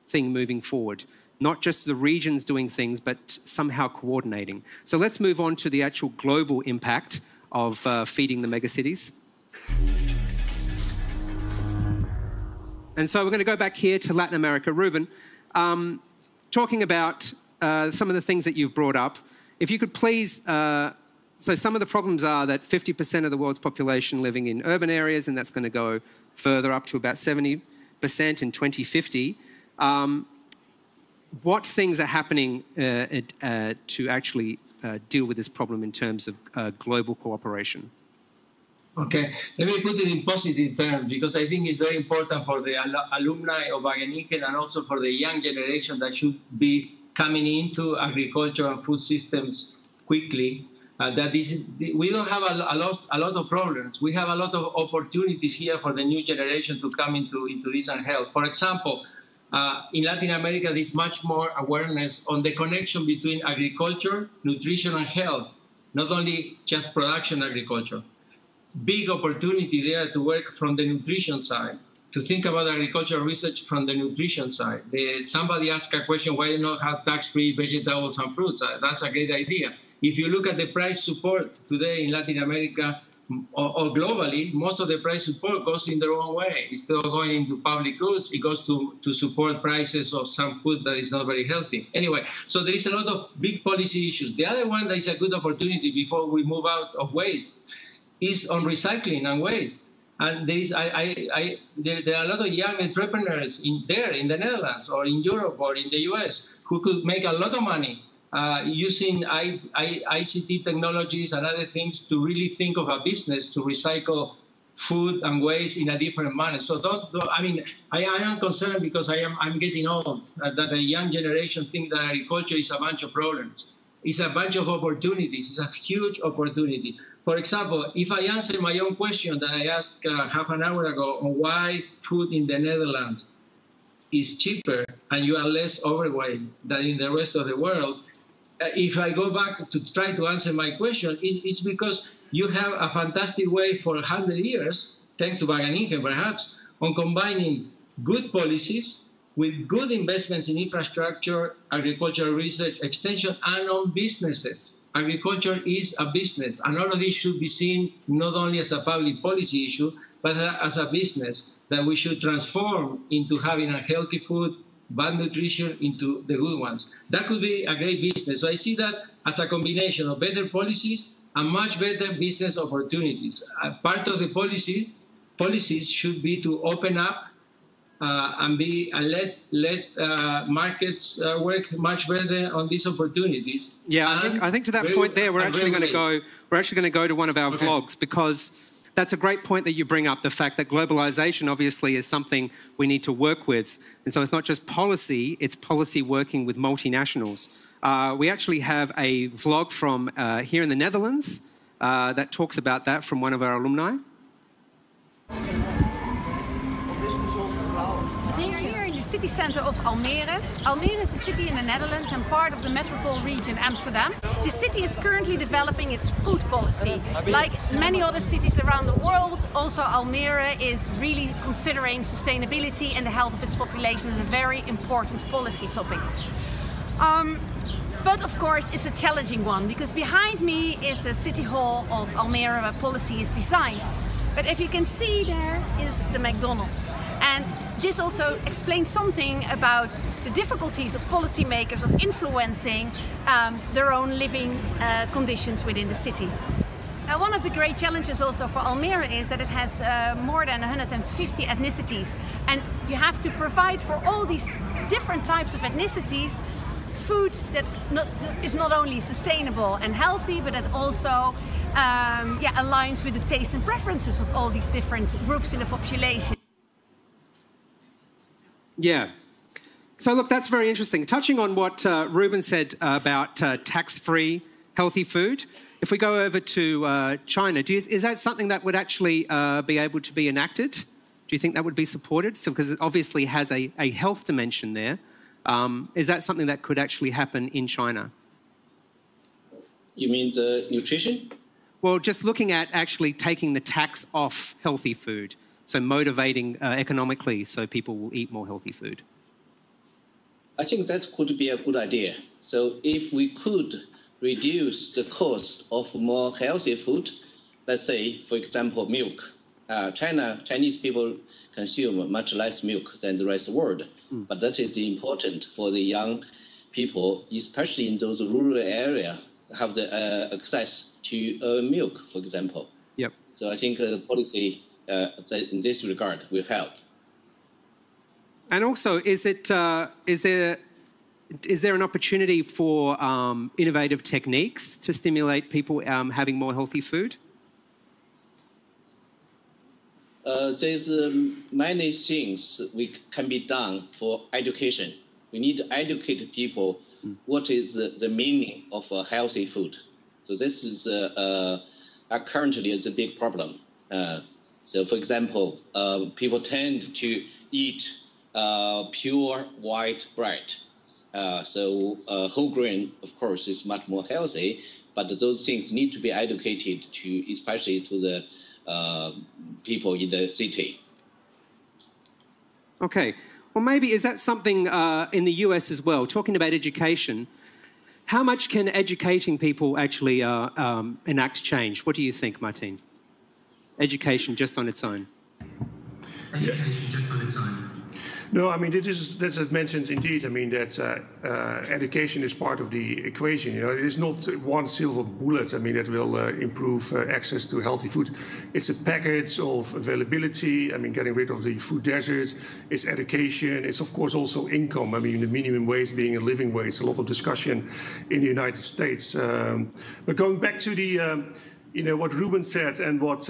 [SPEAKER 1] thing moving forward. Not just the regions doing things, but somehow coordinating. So let's move on to the actual global impact of feeding the megacities. And so we're going to go back here to Latin America. Ruben, talking about some of the things that you've brought up, if you could please, so some of the problems are that 50% of the world's population living in urban areas, and that's going to go further up to about 70% in 2050. What things are happening to actually deal with this problem in terms of global cooperation?
[SPEAKER 6] Okay, let me put it in positive terms because I think it's very important for the alumni of Wageningen and also for the young generation that should be coming into agriculture and food systems quickly. We don't have a lot of problems. We have a lot of opportunities here for the new generation to come into this and help. For example, in Latin America, there's much more awareness on the connection between agriculture, nutrition, and health, not only just production agriculture. Big opportunity there to work from the nutrition side, to think about agricultural research from the nutrition side. Somebody asked a question, why not have tax-free vegetables and fruits? That's a great idea. If you look at the price support today in Latin America or globally, most of the price support goes in the wrong way. Instead of going into public goods, it goes to support prices of some food that is not very healthy. Anyway, so there is a lot of big policy issues. The other one that is a good opportunity before we move out of waste is on recycling and waste. And there are a lot of young entrepreneurs in the Netherlands or in Europe or in the US who could make a lot of money using ICT technologies and other things to really think of a business to recycle food and waste in a different manner. So I am concerned because I'm getting old, that the young generation think that agriculture is a bunch of problems. It's a bunch of opportunities. It's a huge opportunity. For example, if I answer my own question that I asked half an hour ago on why food in the Netherlands is cheaper and you are less overweight than in the rest of the world, if I go back to try to answer my question, it's because you have a fantastic way for 100 years, thanks to Wageningen perhaps, on combining good policies with good investments in infrastructure, agricultural research, extension, and on businesses. Agriculture is a business, and all of this should be seen not only as a public policy issue, but as a business that we should transform into having a healthy food, bad nutrition into the good ones. That could be a great business. So I see that as a combination of better policies and much better business opportunities. Part of the policies should be to open up and let markets work much better on these opportunities.
[SPEAKER 1] Yeah, I think to that point there, we're actually going to go to one of our vlogs, because that's a great point that you bring up, the fact that globalization obviously is something we need to work with. And so it's not just policy, it's policy working with multinationals. We actually have a vlog from here in the Netherlands that talks about that from one of our alumni.
[SPEAKER 11] City centre of Almere. Almere is a city in the Netherlands and part of the metropole region Amsterdam. The city is currently developing its food policy. Like many other cities around the world, also Almere is really considering sustainability and the health of its population as a very important policy topic. But of course it's a challenging one, because behind me is the City Hall of Almere where policy is designed. But if you can see, there is the McDonald's. And this also explains something about the difficulties of policymakers of influencing their own living conditions within the city. Now, one of the great challenges also for Almere is that it has more than 150 ethnicities. And you have to provide for all these different types of ethnicities food that is not only sustainable and healthy, but that also aligns with the tastes and preferences of all these different groups in the population.
[SPEAKER 1] Yeah. So look, that's very interesting. Touching on what Ruben said about tax-free healthy food, if we go over to China, is that something that would actually be able to be enacted? Do you think that would be supported? So, because it obviously has a health dimension there. Is that something that could actually happen in China?
[SPEAKER 2] You mean the nutrition?
[SPEAKER 1] Well, just looking at actually taking the tax off healthy food, so motivating economically so people will eat more healthy food.
[SPEAKER 2] I think that could be a good idea. So if we could reduce the cost of more healthy food, let's say, for example, milk. Chinese people consume much less milk than the rest of the world, but that is important for the young people, especially in those rural areas, have the access to milk, for example.
[SPEAKER 1] Yep.
[SPEAKER 2] So I think the policy in this regard will help.
[SPEAKER 1] And also, is there an opportunity for innovative techniques to stimulate people having more healthy food?
[SPEAKER 2] There's many things can be done for education. We need to educate people what is the meaning of healthy food. So this is currently is a big problem. So, for example, people tend to eat pure white bread. So whole grain, of course, is much more healthy, but those things need to be educated to, especially to the people in the city.
[SPEAKER 1] Okay. Well, maybe is that something in the US as well? Talking about education, how much can educating people actually enact change? What do you think, Martin? Education just on its own.
[SPEAKER 12] Education just on its own.
[SPEAKER 7] No, I mean, this is mentioned indeed. I mean, that education is part of the equation. You know, it is not one silver bullet. I mean, that will improve access to healthy food. It's a package of availability. I mean, getting rid of the food desert. It's education. It's, of course, also income. I mean, the minimum wage being a living wage. A lot of discussion in the United States. But going back to the, what Ruben said and what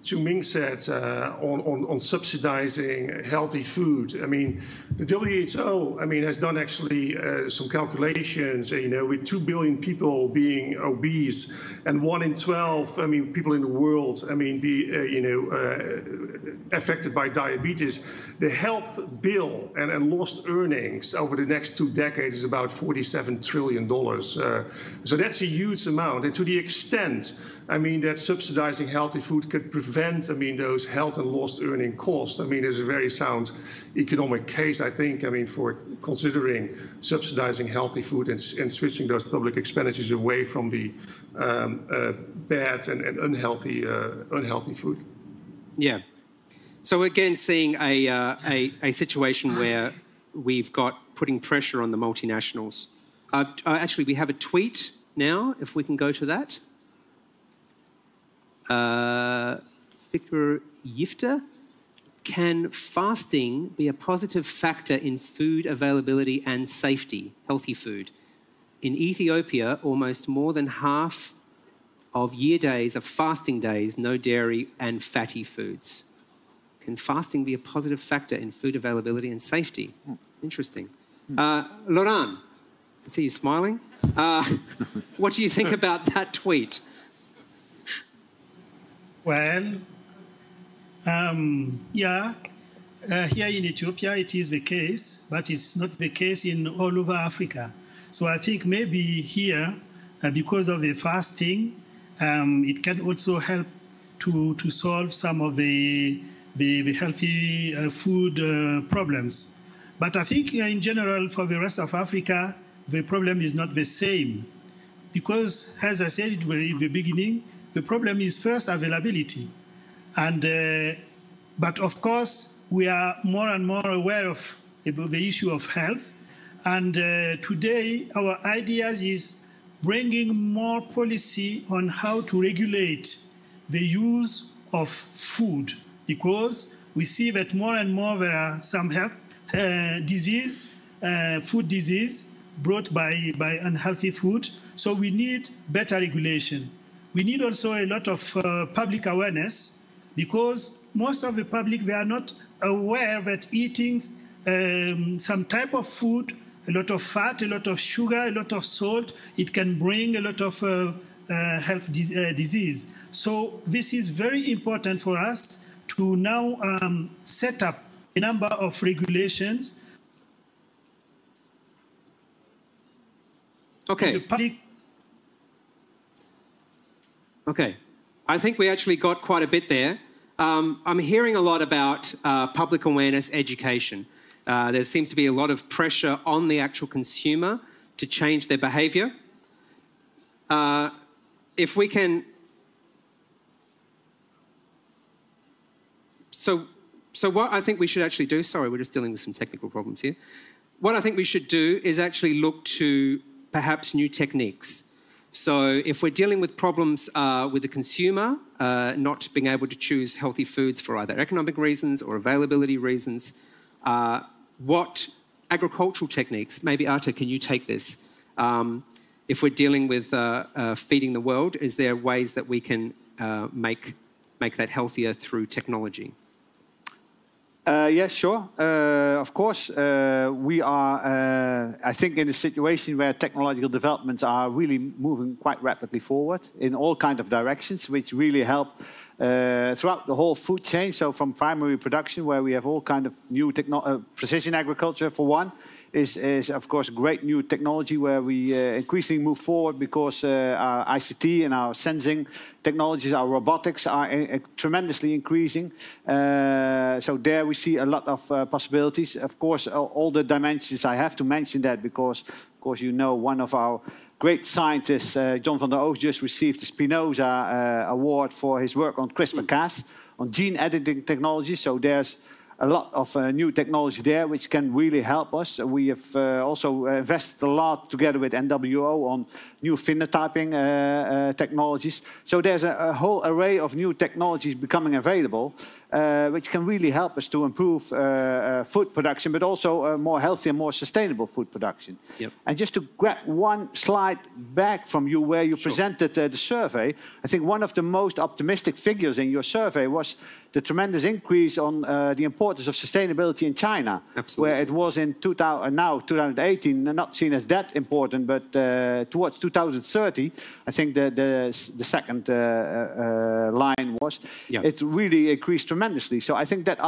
[SPEAKER 7] Chu Ming said on subsidizing healthy food. I mean, the WHO, has done actually some calculations, with 2 billion people being obese and 1 in 12, people in the world, affected by diabetes. The health bill and lost earnings over the next 2 decades is about $47 trillion. So that's a huge amount. And to the extent, that subsidizing healthy food could prevent, those health and lost earning costs. There's a very sound economic case, I think, for considering subsidizing healthy food and switching those public expenditures away from the bad and unhealthy food.
[SPEAKER 1] Yeah. So again, seeing a situation where we've got putting pressure on the multinationals. Actually, we have a tweet now, if we can go to that. Victor Yifter, can fasting be a positive factor in food availability and safety, healthy food? In Ethiopia, almost more than half of year days are fasting days, no dairy and fatty foods. Can fasting be a positive factor in food availability and safety? Interesting. Laurent, I see you smiling. What do you think about that tweet?
[SPEAKER 8] Well, here in Ethiopia it is the case, but it's not the case in all over Africa. So I think maybe here, because of the fasting, it can also help to solve some of the healthy food problems. But I think in general for the rest of Africa, the problem is not the same. Because, as I said in the beginning, the problem is first availability. And, but of course, we are more and more aware of the issue of health. And today, our ideas is bringing more policy on how to regulate the use of food, because we see that more and more there are some health disease, food disease, brought by unhealthy food. So we need better regulation. We need also a lot of public awareness, because most of the public, they are not aware that eating some type of food, a lot of fat, a lot of sugar, a lot of salt, it can bring a lot of health disease. So this is very important for us to now set up a number of regulations.
[SPEAKER 1] Okay. Okay. I think we actually got quite a bit there. I'm hearing a lot about public awareness education. There seems to be a lot of pressure on the actual consumer to change their behaviour. If we can... So what I think we should actually do... Sorry, we're just dealing with some technical problems here. What I think we should do is actually look to perhaps new techniques. So if we're dealing with problems with the consumer, not being able to choose healthy foods for either economic reasons or availability reasons, what agricultural techniques, maybe Arta, can you take this? If we're dealing with feeding the world, is there ways that we can make that healthier through technology?
[SPEAKER 4] Yes, sure. Of course, we are, I think, in a situation where technological developments are really moving quite rapidly forward in all kinds of directions, which really help throughout the whole food chain. So from primary production, where we have all kinds of new precision agriculture, for one, is of course great new technology where we increasingly move forward, because our ICT and our sensing technologies, our robotics are tremendously increasing. So there we see a lot of possibilities. Of course, all the dimensions, I have to mention that because, of course, you know, one of our great scientists, John van der Oos, just received the Spinoza Award for his work on CRISPR-Cas, on gene editing technology. So there's a lot of new technology there which can really help us. We have also invested a lot together with NWO on new phenotyping technologies. So there's a whole array of new technologies becoming available which can really help us to improve food production, but also more healthy and more sustainable food production.
[SPEAKER 1] Yep.
[SPEAKER 4] And just to grab one slide back from you where you presented the survey, I think one of the most optimistic figures in your survey was the tremendous increase on the importance of sustainability in China.
[SPEAKER 1] Absolutely.
[SPEAKER 4] Where it was in 2018, not seen as that important, but towards 2030, I think the second line was, it really increased tremendously. So I think that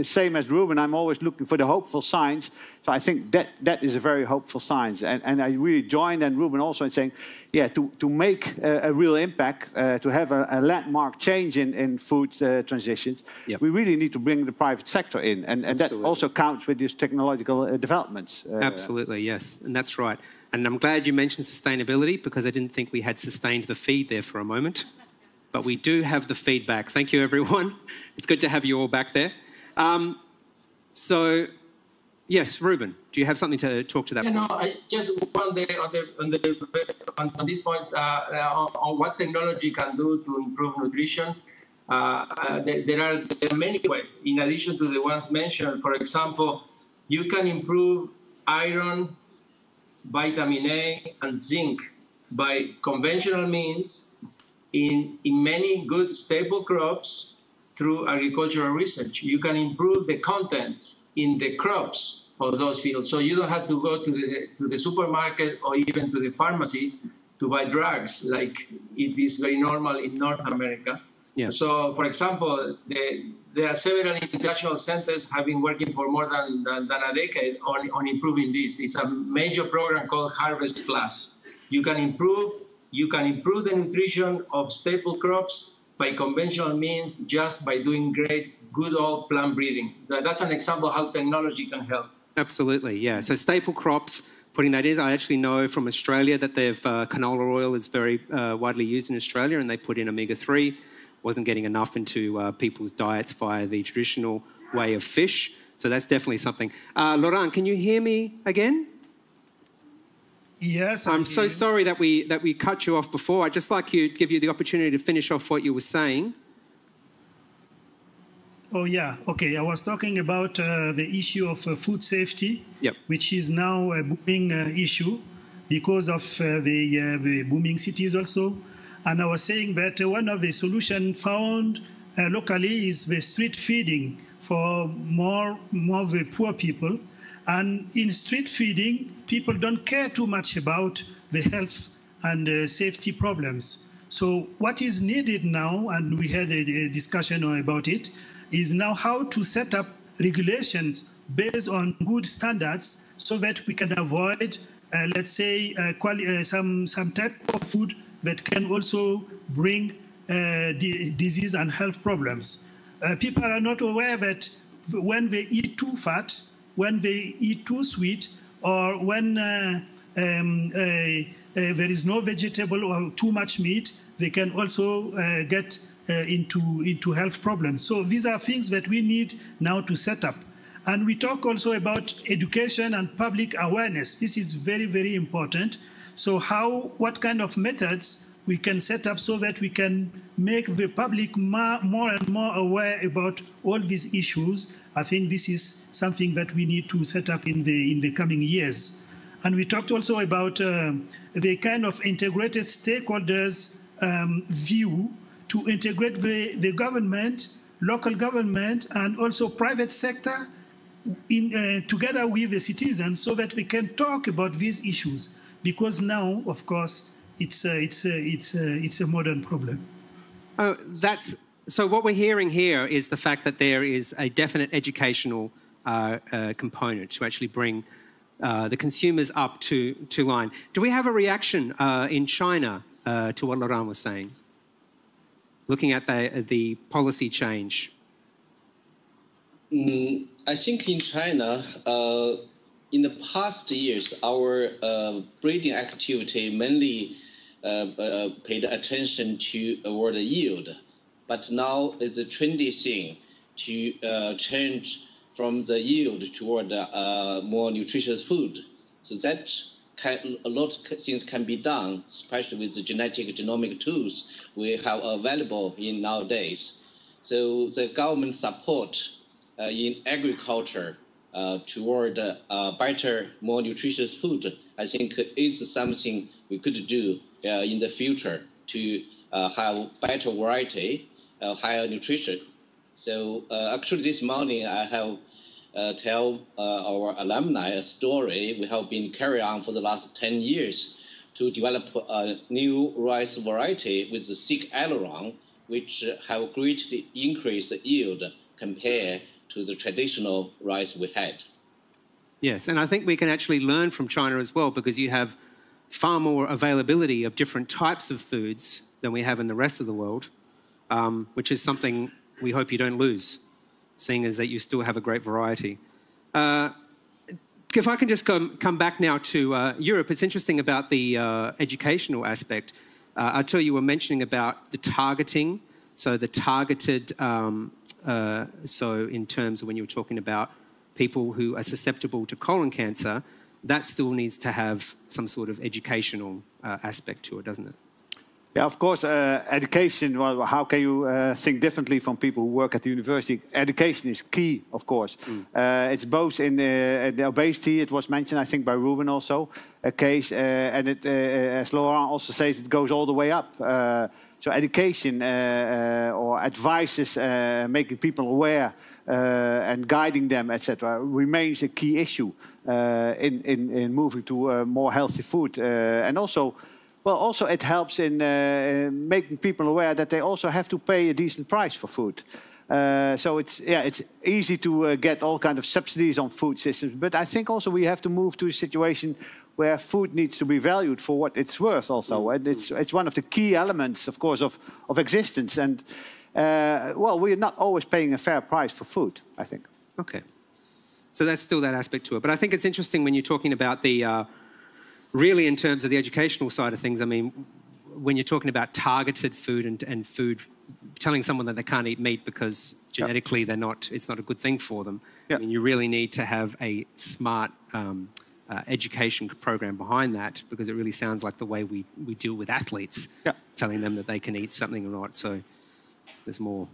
[SPEAKER 4] same as Ruben, I'm always looking for the hopeful signs. So I think that is a very hopeful sign. And I really joined, and Ruben also, in saying, yeah, to make a real impact, to have a landmark change in food transitions, we really need to bring the private sector in. And that also counts with these technological developments.
[SPEAKER 1] Absolutely, yes. And that's right. And I'm glad you mentioned sustainability, because I didn't think we had sustained the feed there for a moment. But we do have the feedback. Thank you, everyone. It's good to have you all back there. So, yes, Ruben, do you have something to talk to that point?
[SPEAKER 6] No, I just want on this point on what technology can do to improve nutrition. There are many ways, in addition to the ones mentioned. For example, you can improve iron, vitamin A, and zinc by conventional means in many good staple crops through agricultural research. You can improve the contents in the crops of those fields, so you don't have to go to the supermarket or even to the pharmacy to buy drugs, like it is very normal in North America.
[SPEAKER 1] Yeah.
[SPEAKER 6] So, for example, there are several international centers have been working for more than a decade on improving this. It's a major program called Harvest Plus. You can improve the nutrition of staple crops by conventional means, just by doing good old plant breeding. That's an example of how technology can help.
[SPEAKER 1] Absolutely, yeah. So staple crops, putting that in, I actually know from Australia that canola oil is very widely used in Australia, and they put in omega-3. Wasn't getting enough into people's diets via the traditional way of fish. So that's definitely something. Laurent, can you hear me again?
[SPEAKER 8] Yes.
[SPEAKER 1] I'm so sorry that we cut you off before. I'd just like to give you the opportunity to finish off what you were saying.
[SPEAKER 8] Oh, yeah. Okay. I was talking about the issue of food safety, which is now a booming issue because of the booming cities also. And I was saying that one of the solutions found locally is the street feeding for more of the poor people. And in street feeding, people don't care too much about the health and safety problems. So what is needed now, and we had a discussion about it, is now how to set up regulations based on good standards so that we can avoid, let's say, some type of food that can also bring disease and health problems. People are not aware that when they eat too fat, when they eat too sweet, or when there is no vegetable or too much meat, they can also get into health problems. So these are things that we need now to set up. And we talk also about education and public awareness. This is very, very important. So what kind of methods we can set up so that we can make the public more and more aware about all these issues. I think this is something that we need to set up in the coming years. And we talked also about the kind of integrated stakeholders view to integrate the government, local government, and also private sector together with the citizens so that we can talk about these issues. Because now, of course, it's a modern problem.
[SPEAKER 1] Oh, so what we're hearing here is the fact that there is a definite educational component to actually bring the consumers up to line. Do we have a reaction in China to what Laurent was saying? Looking at the policy change.
[SPEAKER 2] I think in China, in the past years, our breeding activity mainly paid attention to world yield. But now it's a trendy thing to change from the yield toward more nutritious food. So that a lot of things can be done, especially with the genomic tools we have available in nowadays. So the government support in agriculture toward better, more nutritious food, I think is something we could do in the future to have better variety, higher nutrition. So actually this morning I have tell our alumni a story we have been carrying on for the last 10 years to develop a new rice variety with the thick aileron, which have greatly increased yield compared to the traditional rice we had.
[SPEAKER 1] Yes, and I think we can actually learn from China as well, because you have far more availability of different types of foods than we have in the rest of the world, which is something we hope you don't lose, seeing as that you still have a great variety. If I can just come back now to Europe, it's interesting about the educational aspect. Arthur, you were mentioning about the targeting, so the targeted, so in terms of when you were talking about people who are susceptible to colon cancer, that still needs to have some sort of educational aspect to it, doesn't it?
[SPEAKER 4] Yeah, of course, education, well, how can you think differently from people who work at the university? Education is key, of course. It's both in the obesity, it was mentioned, I think, by Ruben also, a case, and it, as Laurent also says, it goes all the way up. So education or advices, making people aware and guiding them, etc., remains a key issue in moving to more healthy food. And also, well, also it helps in making people aware that they also have to pay a decent price for food. So it's easy to get all kind of subsidies on food systems, but I think also we have to move to a situation where food needs to be valued for what it's worth also. And it's one of the key elements, of course, of existence. And, well, we're not always paying a fair price for food, I think.
[SPEAKER 1] Okay. So that's still that aspect to it. But I think it's interesting when you're talking about the, really in terms of the educational side of things, I mean, when you're talking about targeted food and food, telling someone that they can't eat meat because genetically they're not, it's not a good thing for them. I mean, you really need to have a smart education program behind that, because it really sounds like the way we deal with athletes, telling them that they can eat something or not. So there's more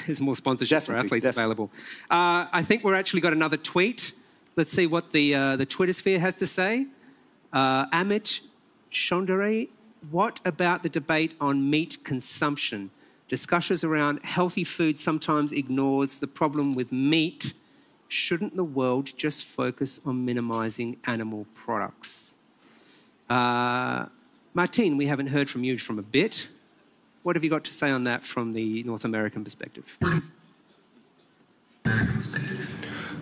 [SPEAKER 1] there's more sponsorship for athletes available. I think we're actually got another tweet. Let's see what the Twitter sphere has to say. Amit Shondare, what about the debate on meat consumption? Discussions around healthy food sometimes ignores the problem with meat. Shouldn't the world just focus on minimising animal products? Martine, we haven't heard from you from a bit. What have you got to say on that from the North American perspective?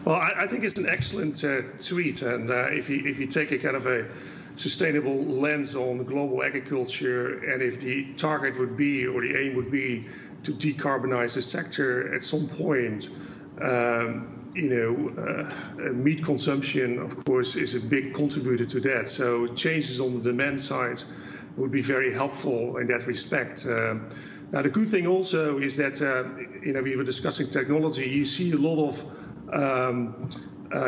[SPEAKER 7] Well, I think it's an excellent tweet, and if you take a kind of a sustainable lens on global agriculture, and if the target would be, or the aim would be, to decarbonize the sector at some point, meat consumption, of course, is a big contributor to that. So changes on the demand side would be very helpful in that respect. Now, the good thing also is that, we were discussing technology. You see a lot of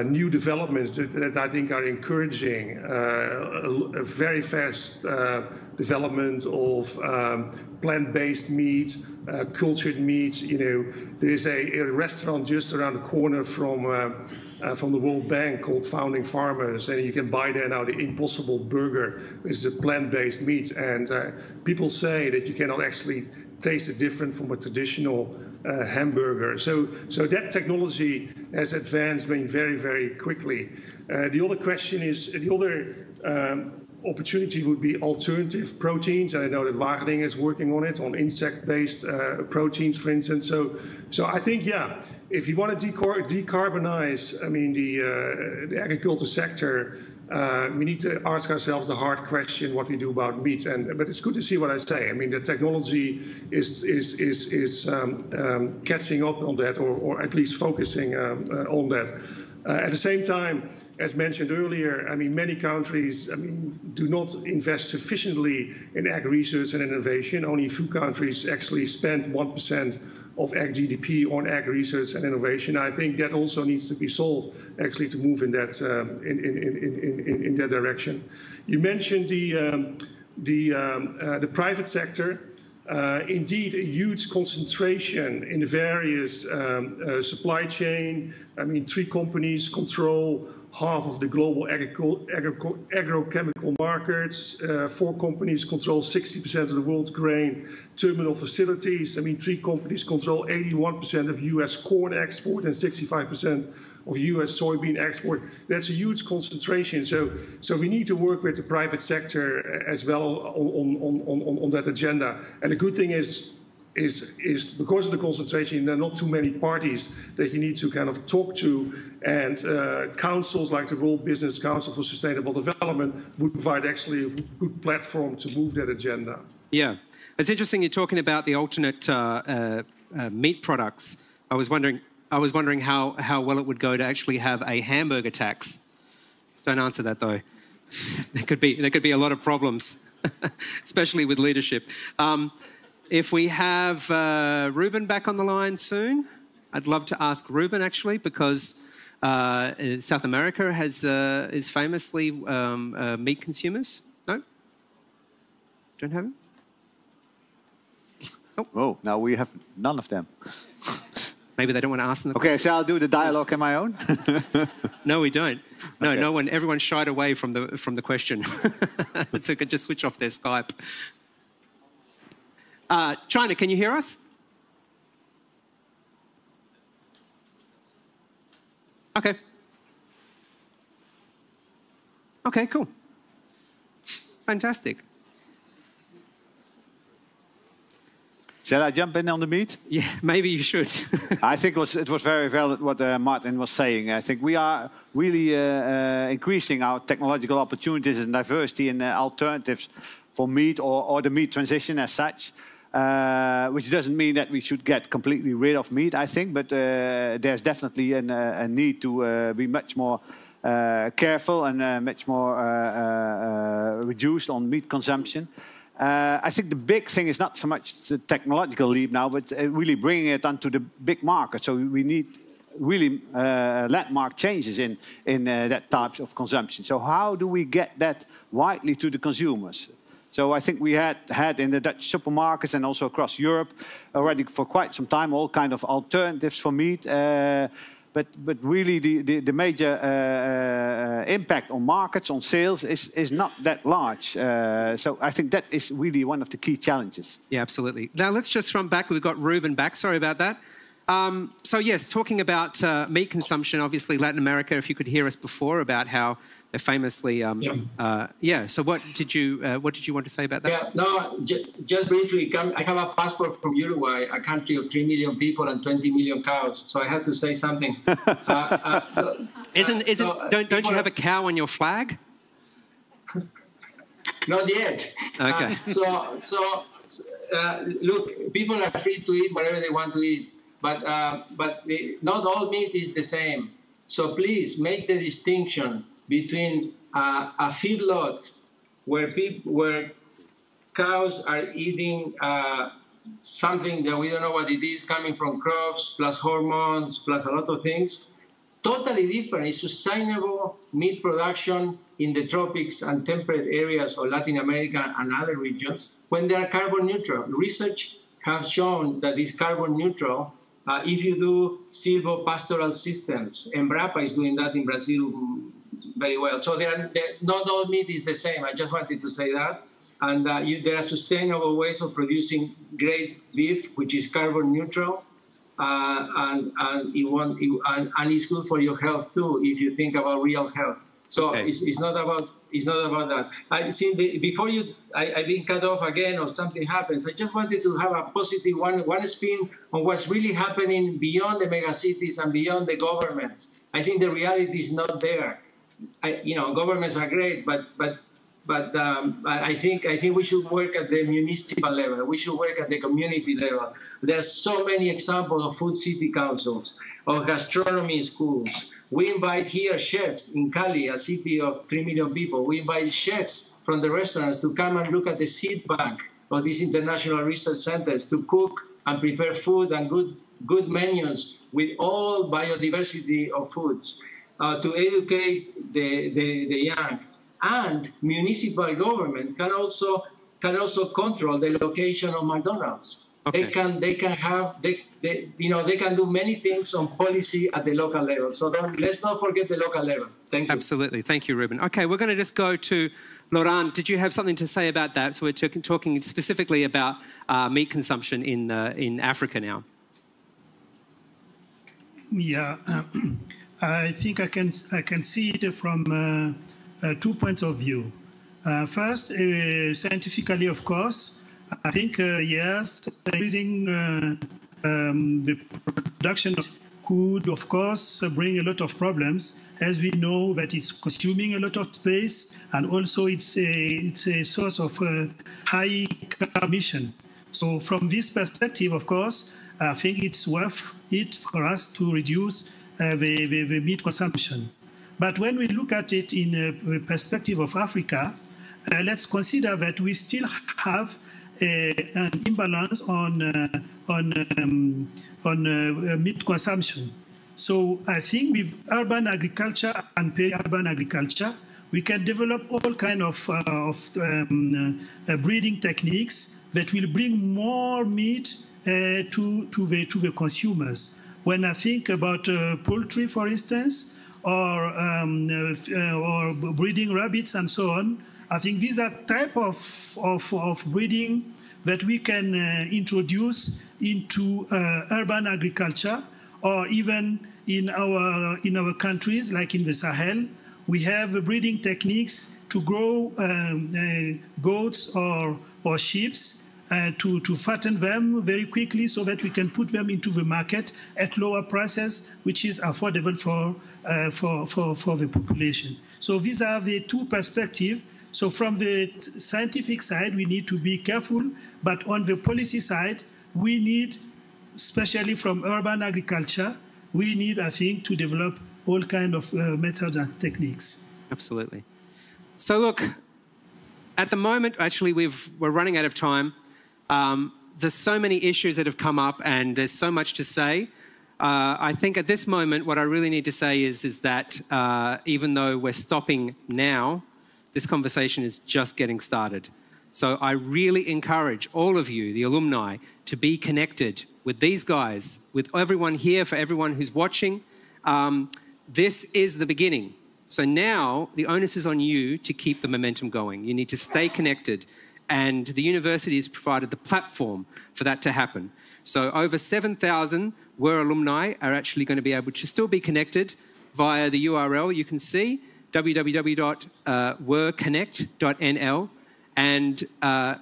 [SPEAKER 7] new developments that I think are encouraging. A very fast development of plant-based meat, cultured meat. There is a restaurant just around the corner from the World Bank called Founding Farmers, and you can buy there now the Impossible Burger, which is a plant-based meat. And people say that you cannot actually taste it different from a traditional hamburger. So that technology has advanced very, very quickly. The other question is, the other opportunity would be alternative proteins. And I know that Wageningen is working on it, on insect-based proteins, for instance. So I think, yeah, if you want to decarbonize, the agriculture sector, we need to ask ourselves the hard question: what we do about meat. But it's good to see what I say. The technology is catching up on that, or at least focusing on that. At the same time, as mentioned earlier, many countries, do not invest sufficiently in ag research and innovation. Only a few countries actually spend 1% of ag GDP on ag research and innovation. I think that also needs to be solved, actually, to move in that in that direction. You mentioned the private sector. Indeed, a huge concentration in the various supply chain. 3 companies control half of the global agrochemical markets. 4 companies control 60% of the world's grain terminal facilities. 3 companies control 81% of U.S. corn export and 65% of U.S. soybean export. That's a huge concentration. So we need to work with the private sector as well on that agenda. And the good thing is because of the concentration, there are not too many parties that you need to kind of talk to, and councils like the World Business Council for Sustainable Development would provide actually a good platform to move that agenda.
[SPEAKER 1] Yeah, it's interesting you're talking about the alternate meat products. I was wondering how well it would go to actually have a hamburger tax. Don't answer that though. There could be a lot of problems, especially with leadership. If we have Ruben back on the line soon, I'd love to ask Ruben, actually, because South America is famously meat consumers. No? Don't have him?
[SPEAKER 4] Oh, now we have none of them.
[SPEAKER 1] Maybe they don't want to ask them.
[SPEAKER 4] Okay, so I'll do the dialogue on my own.
[SPEAKER 1] No, we don't. No,
[SPEAKER 4] okay.
[SPEAKER 1] No one. Everyone shied away from the question. So could just switch off their Skype. China, can you hear us? Okay. Okay, cool. Fantastic.
[SPEAKER 4] Shall I jump in on the meat?
[SPEAKER 1] Yeah, maybe you should.
[SPEAKER 4] I think it was very valid what Martin was saying. I think we are really increasing our technological opportunities and diversity in alternatives for meat or the meat transition as such, which doesn't mean that we should get completely rid of meat, I think, but there's definitely a need to be much more careful and much more reduced on meat consumption. I think the big thing is not so much the technological leap now, but really bringing it onto the big market. So we need really landmark changes in that type of consumption. So how do we get that widely to the consumers? So I think we had in the Dutch supermarkets and also across Europe already for quite some time all kind of alternatives for meat. But really the major impact on markets, on sales, is not that large. So I think that is really one of the key challenges.
[SPEAKER 1] Yeah, absolutely. Now let's just run back. We've got Ruben back. Sorry about that. So yes, talking about meat consumption, obviously Latin America, if you could hear us before about how they famously, So what did you want to say about that?
[SPEAKER 6] Yeah, no, just briefly, I have a passport from Uruguay, a country of 3 million people and 20 million cows. So I have to say something.
[SPEAKER 1] Don't you have a cow on your flag?
[SPEAKER 6] Not yet.
[SPEAKER 1] Okay.
[SPEAKER 6] Look, people are free to eat whatever they want to eat, but not all meat is the same. So please make the distinction between a feedlot where cows are eating something that we don't know what it is, coming from crops, plus hormones, plus a lot of things. Totally different. It's sustainable meat production in the tropics and temperate areas of Latin America and other regions when they are carbon neutral. Research has shown that it's carbon neutral if you do silvopastoral systems. Embrapa is doing that in Brazil very well. So not all meat is the same. I just wanted to say that. And there are sustainable ways of producing great beef, which is carbon neutral. And it's good for your health too, if you think about real health. So okay. It's not about that. I've been cut off again, or something happens. I just wanted to have a positive one spin on what's really happening beyond the megacities and beyond the governments. I think the reality is not there. Governments are great, but I think we should work at the municipal level. We should work at the community level. There are so many examples of food city councils, of gastronomy schools. We invite here chefs in Cali, a city of 3 million people. We invite chefs from the restaurants to come and look at the seed bank of these international research centers to cook and prepare food and good menus with all biodiversity of foods, to educate the young. And municipal government can also control the location of McDonald's. Okay. They can do many things on policy at the local level. So let's not forget the local level. Thank you.
[SPEAKER 1] Absolutely. Thank you, Ruben. Okay, we're going to just go to Laurent. Did you have something to say about that? So we're talking specifically about meat consumption in Africa now.
[SPEAKER 8] Yeah, I think I can see it from 2 points of view. First, scientifically, of course, I think, yes, increasing the production could, of course, bring a lot of problems, as we know that it's consuming a lot of space, and also it's a source of high carbon emission. So from this perspective, of course, I think it's worth it for us to reduce the meat consumption. But when we look at it in the perspective of Africa, let's consider that we still have an imbalance on meat consumption. So I think with urban agriculture and peri-urban agriculture, we can develop all kinds of breeding techniques that will bring more meat to the consumers. When I think about poultry, for instance, or breeding rabbits and so on, I think these are type of breeding that we can introduce into urban agriculture, or even in our countries, like in the Sahel, we have breeding techniques to grow goats or sheep, to fatten them very quickly so that we can put them into the market at lower prices, which is affordable for the population. So these are the two perspectives. So from the scientific side, we need to be careful, but on the policy side, we need, especially from urban agriculture, we need, I think, to develop all kinds of methods and techniques.
[SPEAKER 1] Absolutely. So look, at the moment, actually, we're running out of time. There's so many issues that have come up, and there's so much to say. I think at this moment, what I really need to say is that even though we're stopping now, this conversation is just getting started. So I really encourage all of you, the alumni, to be connected with these guys, with everyone here, for everyone who's watching. This is the beginning. So now the onus is on you to keep the momentum going. You need to stay connected. And the university has provided the platform for that to happen. So over 7,000 WURld alumni are actually going to be able to still be connected via the URL you can see, www.wurconnect.nl. And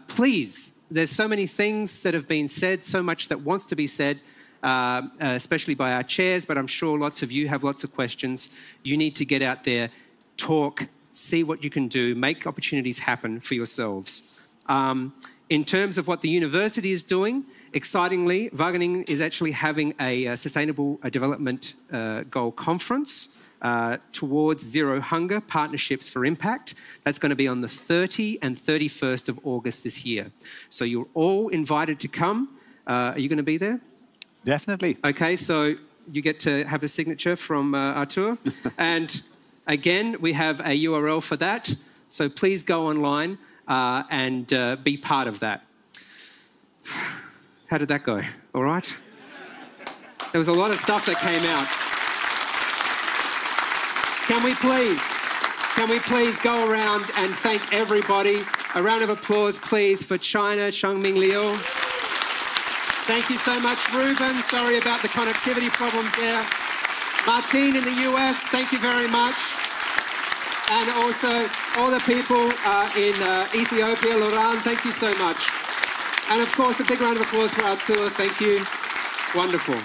[SPEAKER 1] please, there's so many things that have been said, so much that wants to be said, especially by our chairs, but I'm sure lots of you have lots of questions. You need to get out there, talk, see what you can do, make opportunities happen for yourselves. In terms of what the university is doing, excitingly, Wageningen is actually having a Sustainable Development Goal Conference towards Zero Hunger, Partnerships for Impact. That's going to be on the 30th and 31st of August this year. So you're all invited to come. Are you going to be there?
[SPEAKER 4] Definitely.
[SPEAKER 1] Okay, so you get to have a signature from Artur. And again, we have a URL for that. So please go online and be part of that. How did that go? All right? There was a lot of stuff that came out. Can we please go around and thank everybody? A round of applause, please, for China, Xiangming Liu. Thank you so much, Ruben. Sorry about the connectivity problems there. Martine in the US, thank you very much. And also all the people in Ethiopia, Loran, thank you so much. And of course, a big round of applause for Artur. Thank you. Wonderful.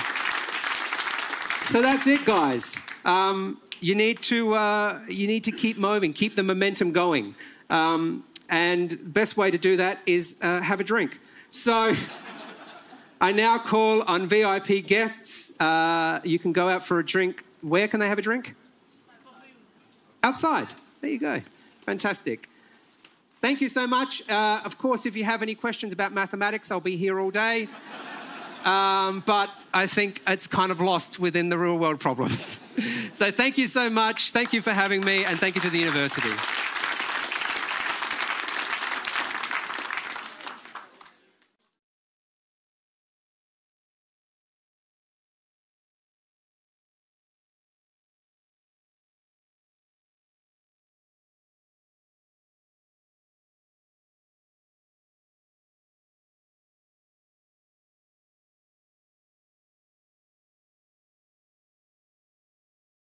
[SPEAKER 1] So that's it, guys. You need to keep moving, keep the momentum going. And the best way to do that is have a drink. So I now call on VIP guests. You can go out for a drink. Where can they have a drink? Outside. There you go. Fantastic. Thank you so much. Of course, if you have any questions about mathematics, I'll be here all day. But I think it's kind of lost within the real world problems. So thank you so much. Thank you for having me, and thank you to the university.